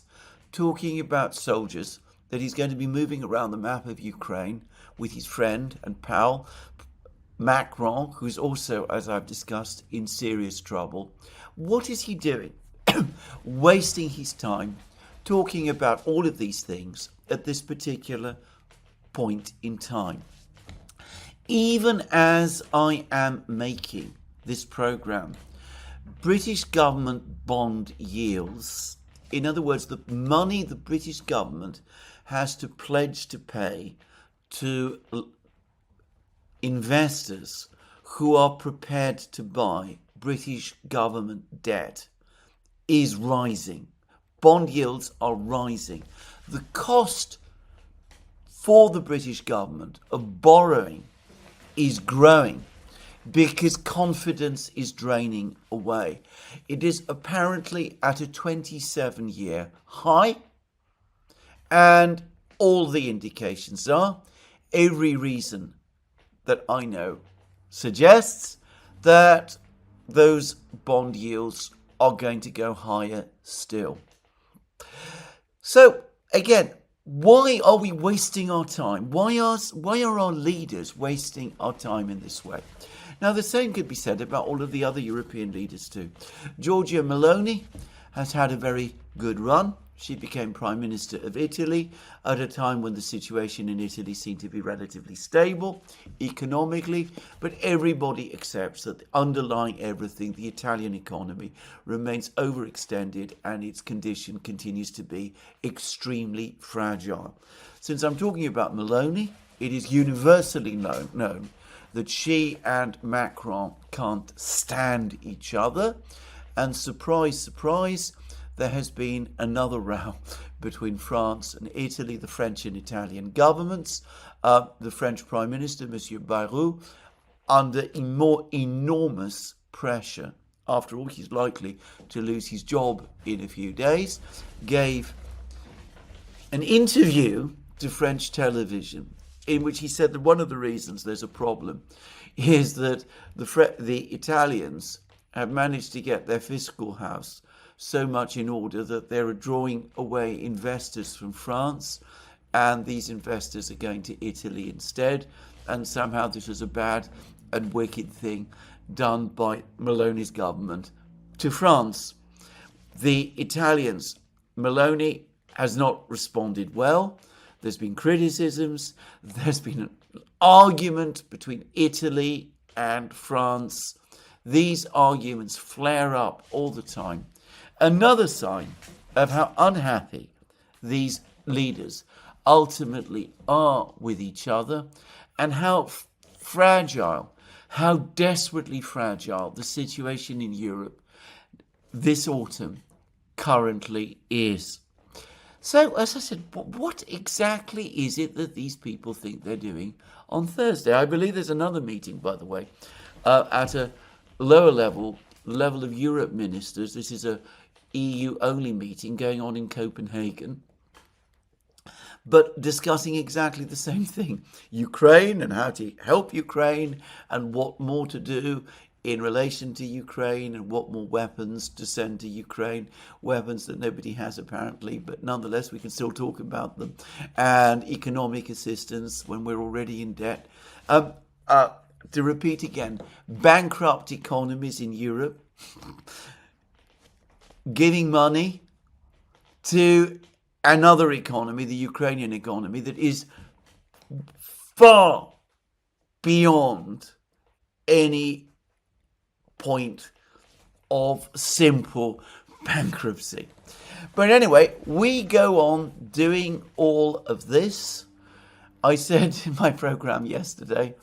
talking about soldiers that he's going to be moving around the map of Ukraine with his friend and pal, Macron, who's also, as I've discussed, in serious trouble? What is he doing? Wasting his time talking about all of these things at this particular point in time. Even as I am making this program, British government bond yields, in other words, the money the British government has to pledge to pay to investors who are prepared to buy British government debt, is rising. Bond yields are rising. The cost for the British government of borrowing is growing because confidence is draining away. It is apparently at a 27-year high, and all the indications are, every reason that I know suggests that those bond yields are going to go higher still. So again, why are we wasting our time? Why are our leaders wasting our time in this way? Now, the same could be said about all of the other European leaders too. Giorgia Meloni has had a very good run. She became Prime Minister of Italy at a time when the situation in Italy seemed to be relatively stable economically, but everybody accepts that underlying everything, the Italian economy remains overextended and its condition continues to be extremely fragile. Since I'm talking about Meloni, it is universally known that she and Macron can't stand each other, And surprise, surprise, there has been another row between France and Italy, the French and Italian governments. The French Prime Minister, Monsieur Bayrou, under more enormous pressure. After all, he's likely to lose his job in a few days, gave an interview to French television in which he said that one of the reasons there's a problem is that the Italians have managed to get their fiscal house so much in order that they're drawing away investors from France, and these investors are going to Italy instead, and somehow this was a bad and wicked thing done by Meloni's government to France. The Italians, Meloni has not responded well. There's been criticisms. There's been an argument between Italy and France. These arguments flare up all the time. Another sign of how unhappy these leaders ultimately are with each other, and how fragile, how desperately fragile the situation in Europe this autumn currently is. So, as I said, what exactly is it that these people think they're doing on Thursday? I believe there's another meeting, by the way, at a lower level of Europe ministers. This is a EU-only meeting going on in Copenhagen, but discussing exactly the same thing. Ukraine and how to help Ukraine and what more to do in relation to Ukraine and what more weapons to send to Ukraine, weapons that nobody has apparently, but nonetheless we can still talk about them, and economic assistance when we're already in debt. To repeat again, bankrupt economies in Europe, giving money to another economy, the Ukrainian economy, that is far beyond any point of simple bankruptcy. But anyway, we go on doing all of this. I said in my program yesterday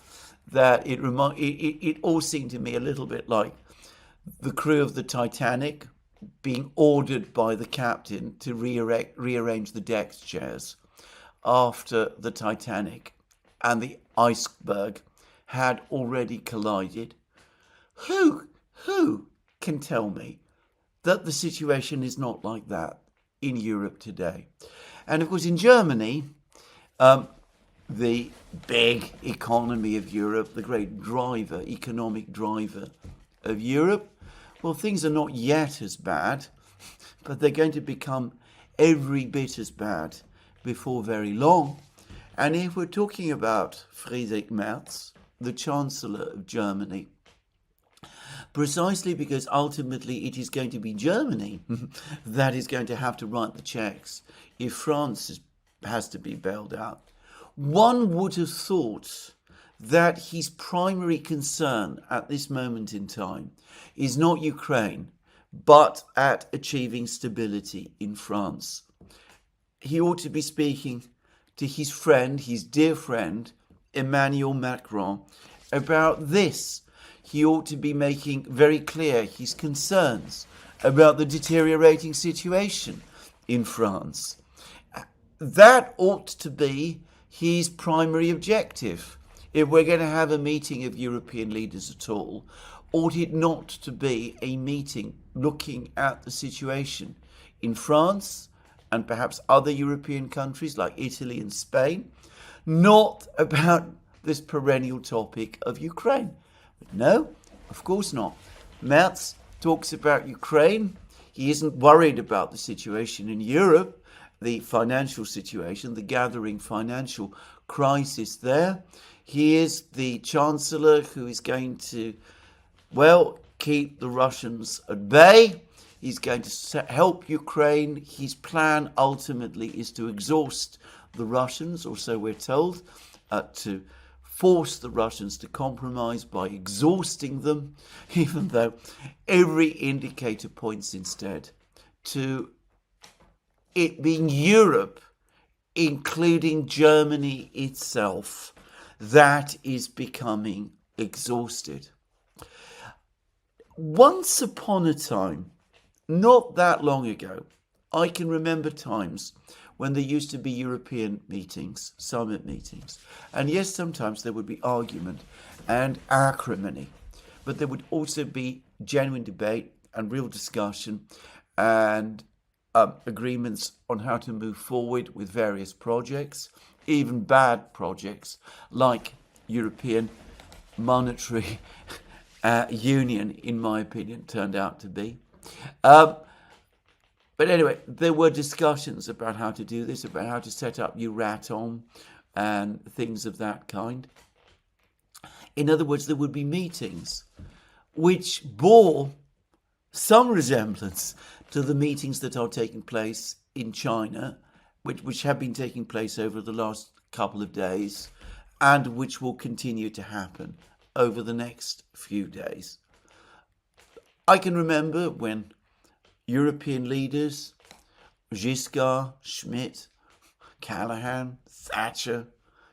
that it all seemed to me a little bit like the crew of the Titanic being ordered by the captain to rearrange the deck chairs after the Titanic and the iceberg had already collided. Who can tell me that the situation is not like that in Europe today? And of course in Germany, the big economy of Europe, the great economic driver of Europe, well, things are not yet as bad, but they're going to become every bit as bad before very long. And if we're talking about Friedrich Merz, the Chancellor of Germany, precisely because ultimately it is going to be Germany that is going to have to write the checks if France has to be bailed out. One would have thought that his primary concern at this moment in time is not Ukraine, but at achieving stability in France. He ought to be speaking to his friend, his dear friend, Emmanuel Macron, about this. He ought to be making very clear his concerns about the deteriorating situation in France. That ought to be his primary objective. If we're going to have a meeting of European leaders at all, ought it not to be a meeting looking at the situation in France and perhaps other European countries like Italy and Spain, not about this perennial topic of Ukraine? But no, of course not. Merz talks about Ukraine. He isn't worried about the situation in Europe, the financial situation, the gathering financial crisis there. He is the Chancellor who is going to, keep the Russians at bay. He's going to help Ukraine. His plan ultimately is to exhaust the Russians, or so we're told, to force the Russians to compromise by exhausting them, even though every indicator points instead to it being Europe, including Germany itself, that is becoming exhausted. once upon a time, not that long ago, I can remember times when there used to be European meetings, summit meetings. And yes, sometimes there would be argument and acrimony, but there would also be genuine debate and real discussion and agreements on how to move forward with various projects, even bad projects like European Monetary Union, in my opinion, turned out to be. But anyway, there were discussions about how to do this, about how to set up Euratom and things of that kind. In other words, there would be meetings which bore some resemblance to the meetings that are taking place in China, which have been taking place over the last couple of days, and which will continue to happen over the next few days. I can remember when European leaders, Giscard, Schmidt, Callahan, Thatcher,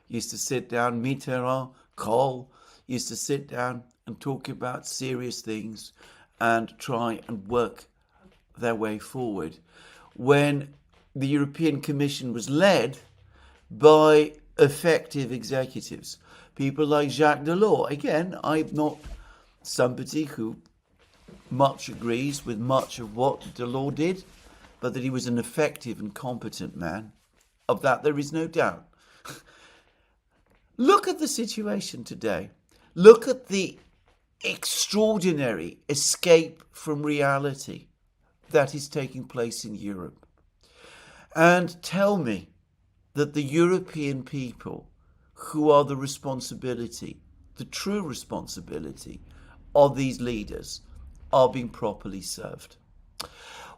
used to sit down, Mitterrand, Kohl, used to sit down and talk about serious things and try and work their way forward. When the European Commission was led by effective executives, people like Jacques Delors. Again, I'm not somebody who much agrees with much of what Delors did, but that he was an effective and competent man. Of that, there is no doubt. Look at the situation today. Look at the extraordinary escape from reality that is taking place in Europe. And tell me that the European people, who are the responsibility, the true responsibility of these leaders, are being properly served.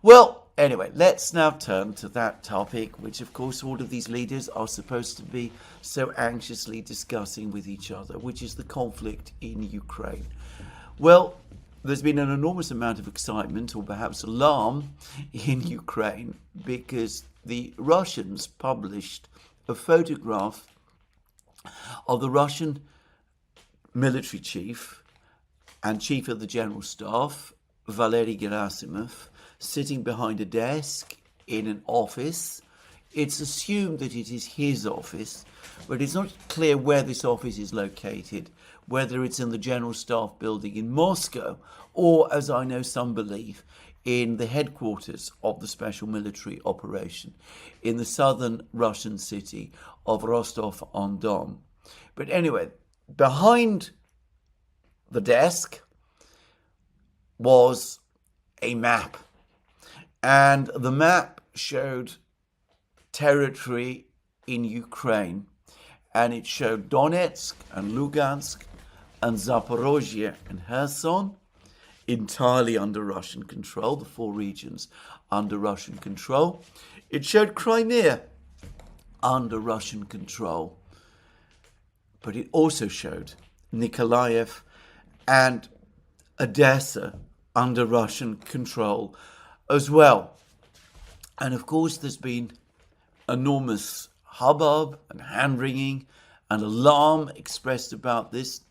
Well, anyway, let's now turn to that topic, which of course all of these leaders are supposed to be so anxiously discussing with each other, which is the conflict in Ukraine. Well, there's been an enormous amount of excitement, or perhaps alarm, in Ukraine because the Russians published a photograph of the Russian military chief and chief of the general staff, Valery Gerasimov, sitting behind a desk in an office. It's assumed that it is his office, but it's not clear where this office is located, whether it's in the general staff building in Moscow or, as I know some believe, in the headquarters of the special military operation in the southern Russian city of Rostov-on-Don. But anyway, behind the desk was a map, and the map showed territory in Ukraine, and it showed Donetsk and Lugansk and Zaporozhye and Kherson entirely under Russian control, the four regions under Russian control. It showed Crimea under Russian control, but it also showed Nikolaev and Odessa under Russian control as well. And of course, there's been enormous hubbub and hand-wringing and alarm expressed about this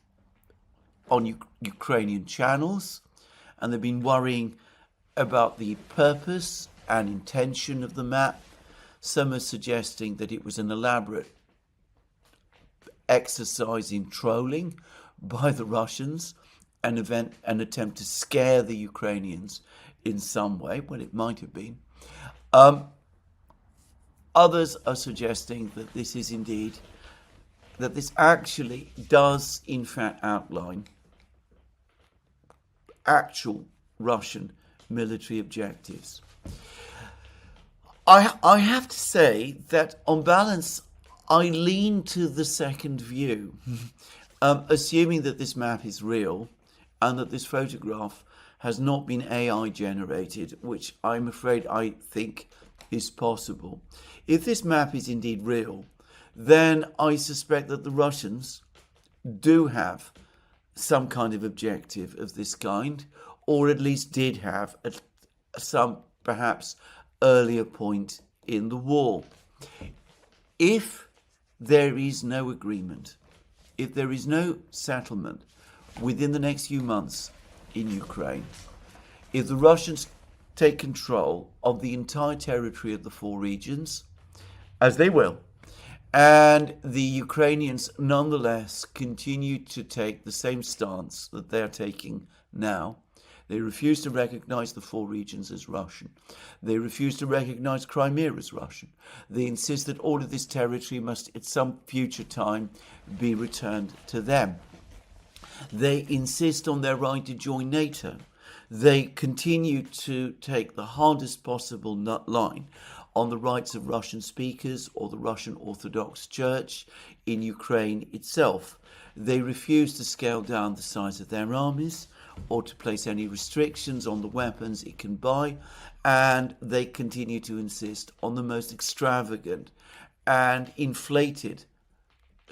on Ukrainian channels, and they've been worrying about the purpose and intention of the map. Some are suggesting that it was an elaborate exercise in trolling by the Russians, an attempt to scare the Ukrainians in some way. Well, it might have been. Others are suggesting that this is indeed, that this actually does in fact outline actual Russian military objectives. I have to say that on balance, I lean to the second view, assuming that this map is real and that this photograph has not been AI generated, which I'm afraid I think is possible. If this map is indeed real, then I suspect that the Russians do have some kind of objective of this kind, or at least did have at some perhaps earlier point in the war. If there is no agreement, if there is no settlement within the next few months in Ukraine, if the Russians take control of the entire territory of the four regions, as they will, and the Ukrainians nonetheless continue to take the same stance that they're taking now. They refuse to recognize the four regions as Russian. They refuse to recognize Crimea as Russian. They insist that all of this territory must at some future time be returned to them. They insist on their right to join NATO. They continue to take the hardest possible line on the rights of Russian speakers or the Russian Orthodox Church in Ukraine itself. They refuse to scale down the size of their armies or to place any restrictions on the weapons it can buy, and they continue to insist on the most extravagant and inflated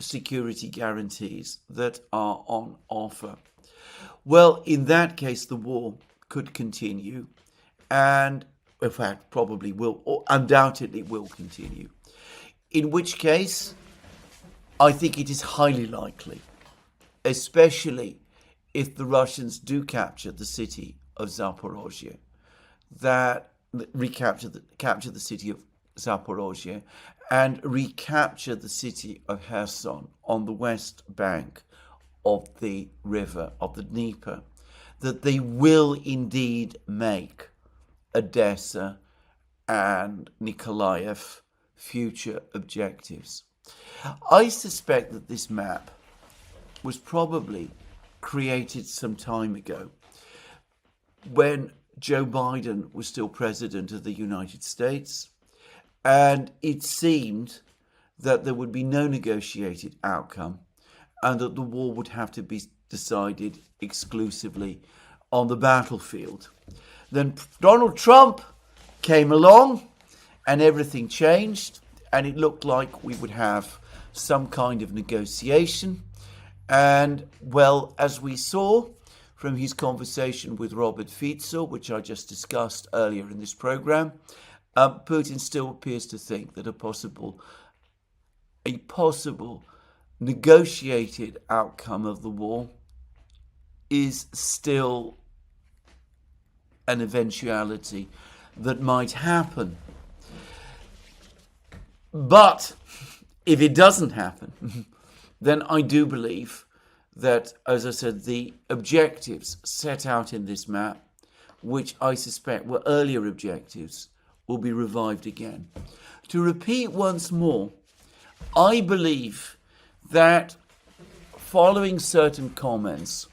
security guarantees that are on offer. Well, in that case, the war could continue, and in fact, probably will, or undoubtedly will continue. In which case, I think it is highly likely, especially if the Russians do capture the city of Zaporozhye, that capture the city of Zaporozhye and recapture the city of Kherson on the west bank of the river, of the Dnieper, that they will indeed make Odessa and Nikolaev future objectives. I suspect that this map was probably created some time ago when Joe Biden was still president of the United States, and it seemed that there would be no negotiated outcome and that the war would have to be decided exclusively on the battlefield. Then Donald Trump came along and everything changed, and it looked like we would have some kind of negotiation. And, well, as we saw from his conversation with Robert Fico, which I just discussed earlier in this program, Putin still appears to think that a possible negotiated outcome of the war is still an eventuality that might happen. But if it doesn't happen, then I do believe that, as I said, the objectives set out in this map, which I suspect were earlier objectives, will be revived again. To repeat once more, I believe that following certain comments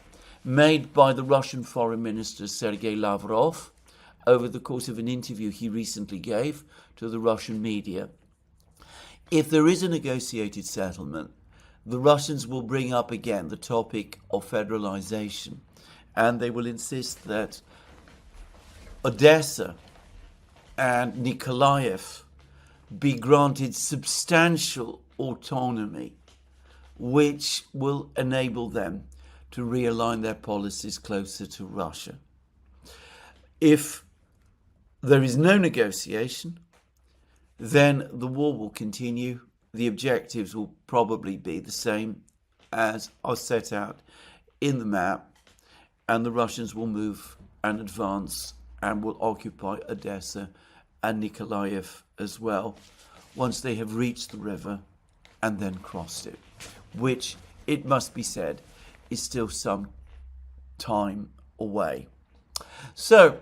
made by the Russian Foreign Minister Sergei Lavrov over the course of an interview he recently gave to the Russian media, if there is a negotiated settlement, the Russians will bring up again the topic of federalization, and they will insist that Odessa and Nikolaev be granted substantial autonomy, which will enable them to realign their policies closer to Russia. If there is no negotiation, then the war will continue. The objectives will probably be the same as are set out in the map, and the Russians will move and advance and will occupy Odessa and Nikolaev as well once they have reached the river and then crossed it, which, it must be said, is still some time away. So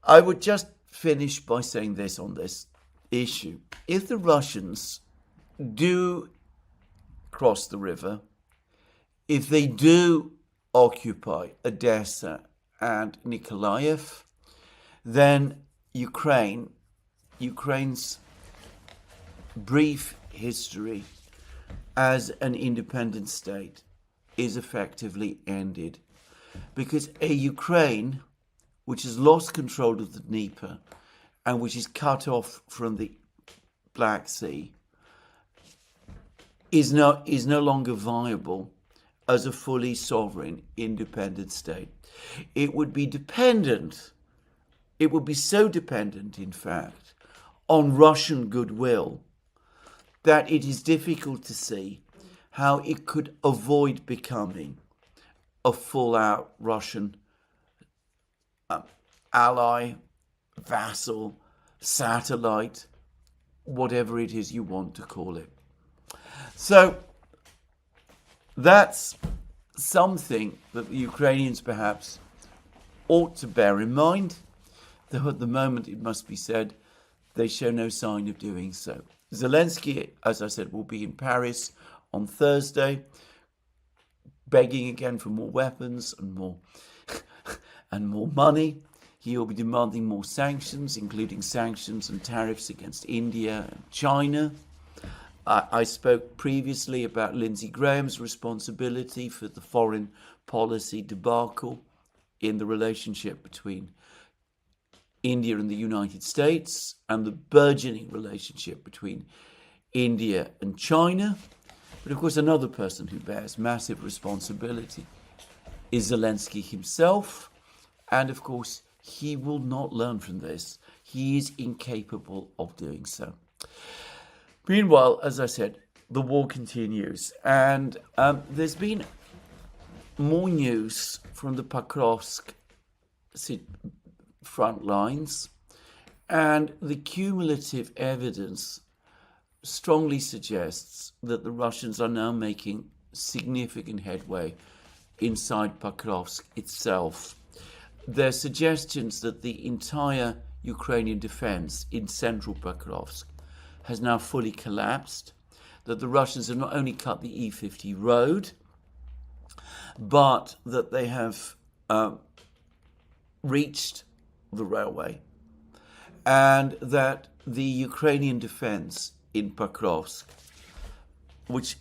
I would just finish by saying this on this issue. If the Russians do cross the river, if they do occupy Odessa and Nikolaev, then Ukraine's brief history as an independent state is effectively ended, because a Ukraine which has lost control of the Dnieper and which is cut off from the Black Sea is no longer viable as a fully sovereign, independent state. It would be so dependent, in fact, on Russian goodwill that it is difficult to see how it could avoid becoming a full-out Russian ally, vassal, satellite, whatever it is you want to call it. So that's something that the Ukrainians perhaps ought to bear in mind, though at the moment, it must be said, they show no sign of doing so. Zelensky, as I said, will be in Paris on Thursday, begging again for more weapons and more money. He will be demanding more sanctions, including sanctions and tariffs against India and China. I spoke previously about Lindsey Graham's responsibility for the foreign policy debacle in the relationship between India and the United States, and the burgeoning relationship between India and China. But of course, another person who bears massive responsibility is Zelensky himself. And of course, he will not learn from this. He is incapable of doing so. Meanwhile, as I said, the war continues. And there's been more news from the Pokrovsk front lines, and the cumulative evidence strongly suggests that the Russians are now making significant headway inside Pokrovsk itself. There are suggestions that the entire Ukrainian defense in central Pokrovsk has now fully collapsed, that the Russians have not only cut the E50 road, but that they have reached the railway, and that the Ukrainian defense in Pokrovsk, which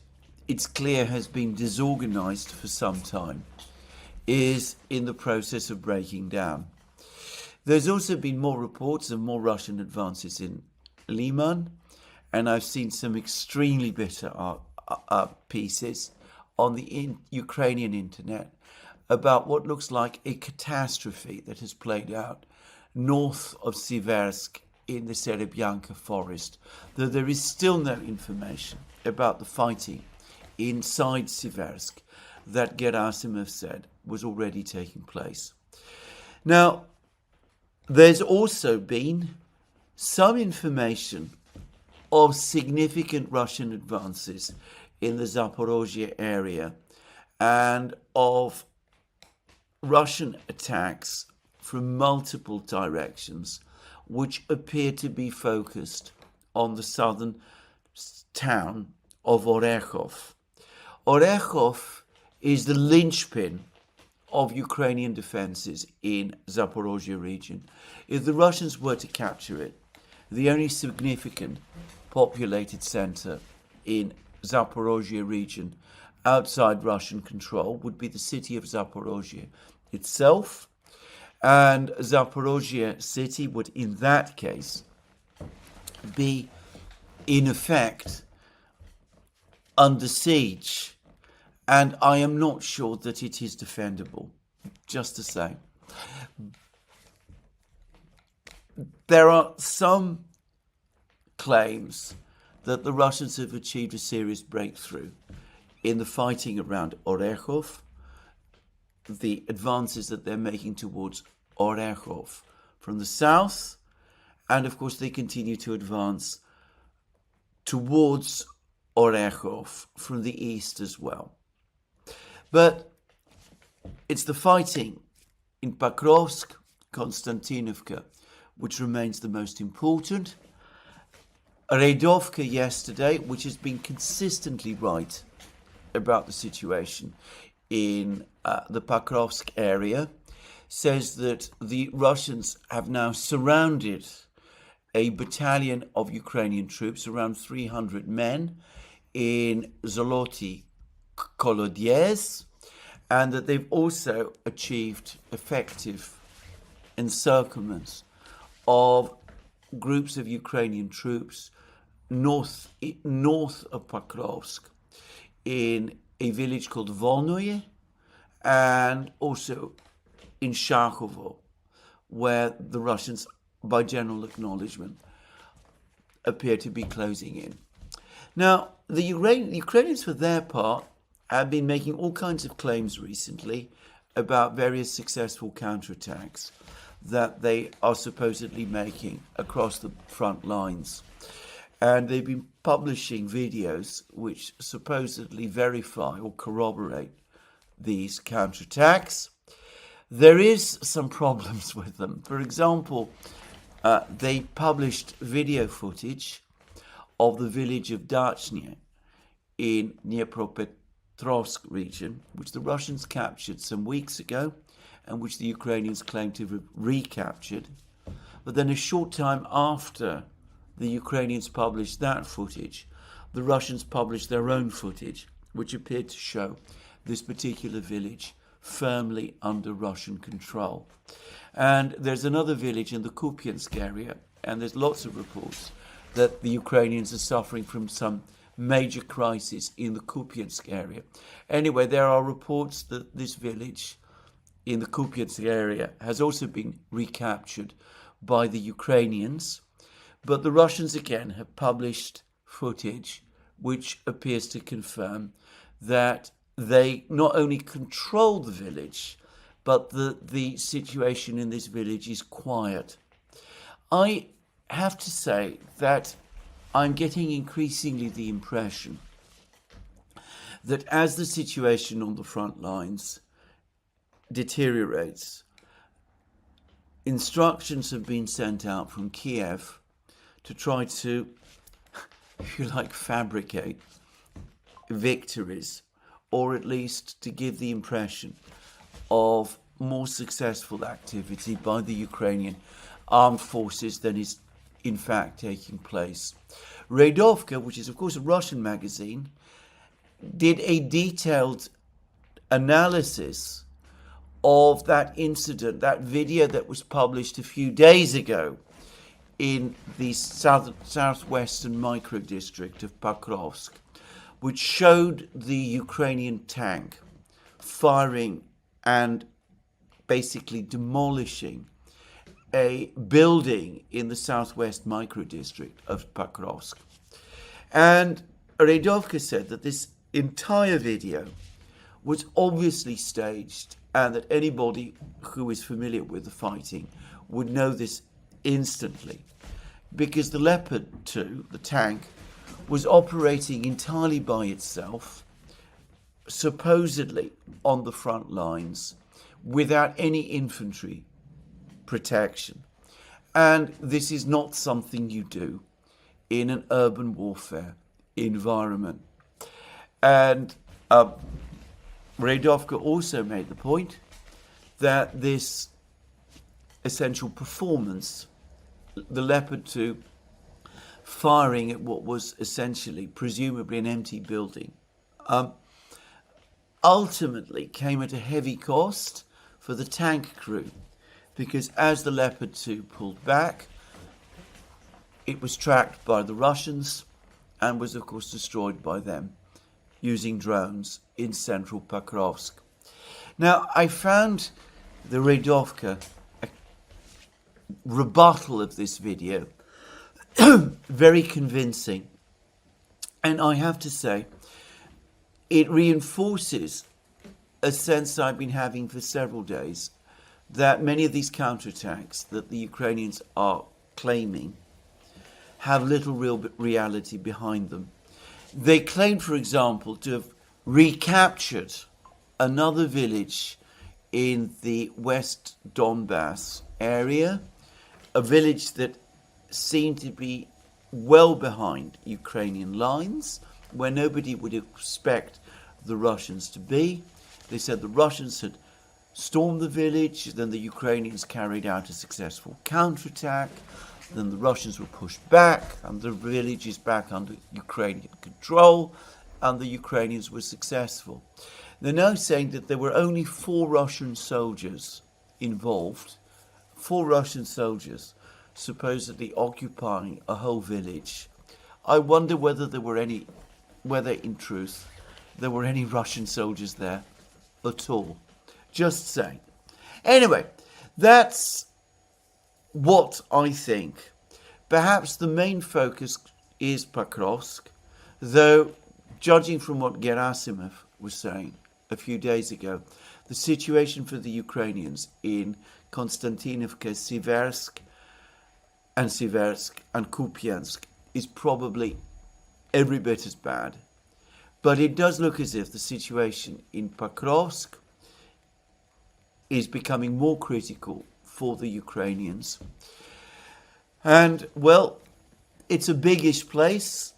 it's clear has been disorganized for some time, is in the process of breaking down. There's also been more reports of more Russian advances in Liman, and I've seen some extremely bitter pieces on the Ukrainian internet about what looks like a catastrophe that has played out north of Siversk in the Serebyanka forest, though there is still no information about the fighting inside Siversk that Gerasimov said was already taking place. Now, there's also been some information of significant Russian advances in the Zaporozhye area and of Russian attacks from multiple directions, which appear to be focused on the southern town of Orekhov. Orekhov is the linchpin of Ukrainian defenses in Zaporozhye region. If the Russians were to capture it, the only significant populated center in Zaporozhye region outside Russian control would be the city of Zaporozhye itself. And Zaporozhye city would, in that case, be, in effect, under siege. And I am not sure that it is defendable, just to say. There are some claims that the Russians have achieved a serious breakthrough in the fighting around Orekhov, the advances that they're making towards Orekhov from the south, and of course they continue to advance towards Orekhov from the east as well. But it's the fighting in Pokrovsk, Konstantinovka, which remains the most important. Redovka yesterday, which has been consistently right about the situation in the Pokrovsk area, says that the Russians have now surrounded a battalion of Ukrainian troops, around 300 men, in Zoloty Kolodiez, and that they've also achieved effective encirclements of groups of Ukrainian troops north of Pokrovsk in a village called Volnoye, and also in Sharkovo, where the Russians, by general acknowledgement, appear to be closing in. Now, the Ukrainians, for their part, have been making all kinds of claims recently about various successful counterattacks that they are supposedly making across the front lines. And they've been publishing videos which supposedly verify or corroborate these counterattacks. There is some problems with them. For example, they published video footage of the village of Dachny in Dnipropetrovsk region, which the Russians captured some weeks ago and which the Ukrainians claim to have recaptured. But then a short time after the Ukrainians published that footage, the Russians published their own footage, which appeared to show this particular village firmly under Russian control. And there's another village in the Kupiansk area, and there's lots of reports that the Ukrainians are suffering from some major crisis in the Kupiansk area. Anyway, there are reports that this village in the Kupiansk area has also been recaptured by the Ukrainians. But the Russians again have published footage which appears to confirm that they not only control the village, but the situation in this village is quiet. I have to say that I'm getting increasingly the impression that as the situation on the front lines deteriorates, instructions have been sent out from Kiev to try to, if you like, fabricate victories, or at least to give the impression of more successful activity by the Ukrainian armed forces than is in fact taking place. Radovka, which is of course a Russian magazine, did a detailed analysis of that incident, that video that was published a few days ago in the southwestern micro-district of Pokrovsk, which showed the Ukrainian tank firing and basically demolishing a building in the southwest micro-district of Pokrovsk. And Radovka said that this entire video was obviously staged and that anybody who is familiar with the fighting would know this instantly, because the Leopard 2, the tank, was operating entirely by itself, supposedly on the front lines, without any infantry protection. And this is not something you do in an urban warfare environment. And Radovka also made the point that this essential performance, the Leopard 2 firing at what was essentially, presumably, an empty building, ultimately came at a heavy cost for the tank crew, because as the Leopard 2 pulled back, it was tracked by the Russians and was of course destroyed by them using drones in central Pokrovsk. Now, I found the Radovka rebuttal of this video very convincing, and I have to say it reinforces a sense I've been having for several days that many of these counterattacks that the Ukrainians are claiming have little real reality behind them. They claim, for example, to have recaptured another village in the West Donbass area, a village that seemed to be well behind Ukrainian lines, where nobody would expect the Russians to be. They said the Russians had stormed the village, then the Ukrainians carried out a successful counterattack, then the Russians were pushed back, and the village is back under Ukrainian control, and the Ukrainians were successful. They're now saying that there were only 4 Russian soldiers involved, 4 Russian soldiers supposedly occupying a whole village. I wonder whether in truth there were any Russian soldiers there at all. Just saying. Anyway, that's what I think. Perhaps the main focus is Pokrovsk, though judging from what Gerasimov was saying a few days ago, the situation for the Ukrainians in Konstantinovka, Siversk and Kupiansk is probably every bit as bad. But it does look as if the situation in Pokrovsk is becoming more critical for the Ukrainians. And, well, it's a biggish place.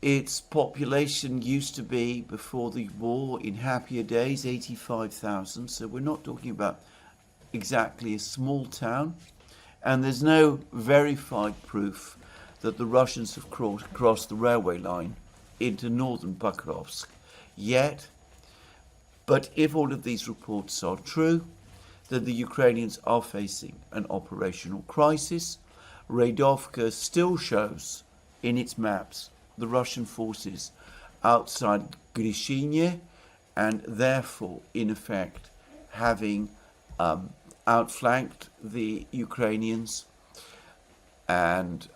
Its population used to be, before the war, in happier days, 85,000. So we're not talking about exactly a small town. And there's no verified proof that the Russians have crossed the railway line into northern Pokrovsk yet. But if all of these reports are true, then the Ukrainians are facing an operational crisis. Radovka still shows in its maps the Russian forces outside Grishine, and therefore, in effect, having outflanked the Ukrainians and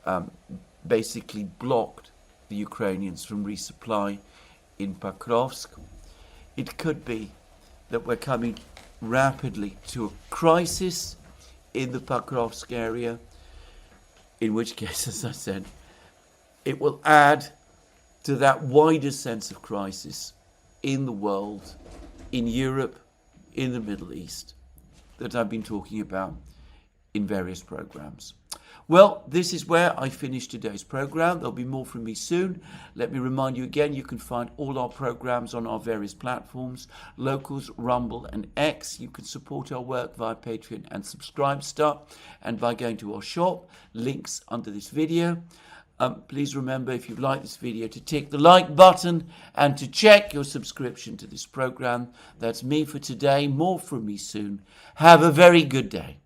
basically blocked the Ukrainians from resupply in Pokrovsk. It could be that we're coming rapidly to a crisis in the Pokrovsk area, in which case, as I said, it will add to that wider sense of crisis in the world, in Europe, in the Middle East, that I've been talking about in various programs. Well, this is where I finish today's program. There'll be more from me soon. Let me remind you again, you can find all our programs on our various platforms, Locals, Rumble and X. You can support our work via Patreon and Subscribestar, and by going to our shop, links under this video. Please remember, if you like this video, to tick the like button and to check your subscription to this program. That's me for today. More from me soon. Have a very good day.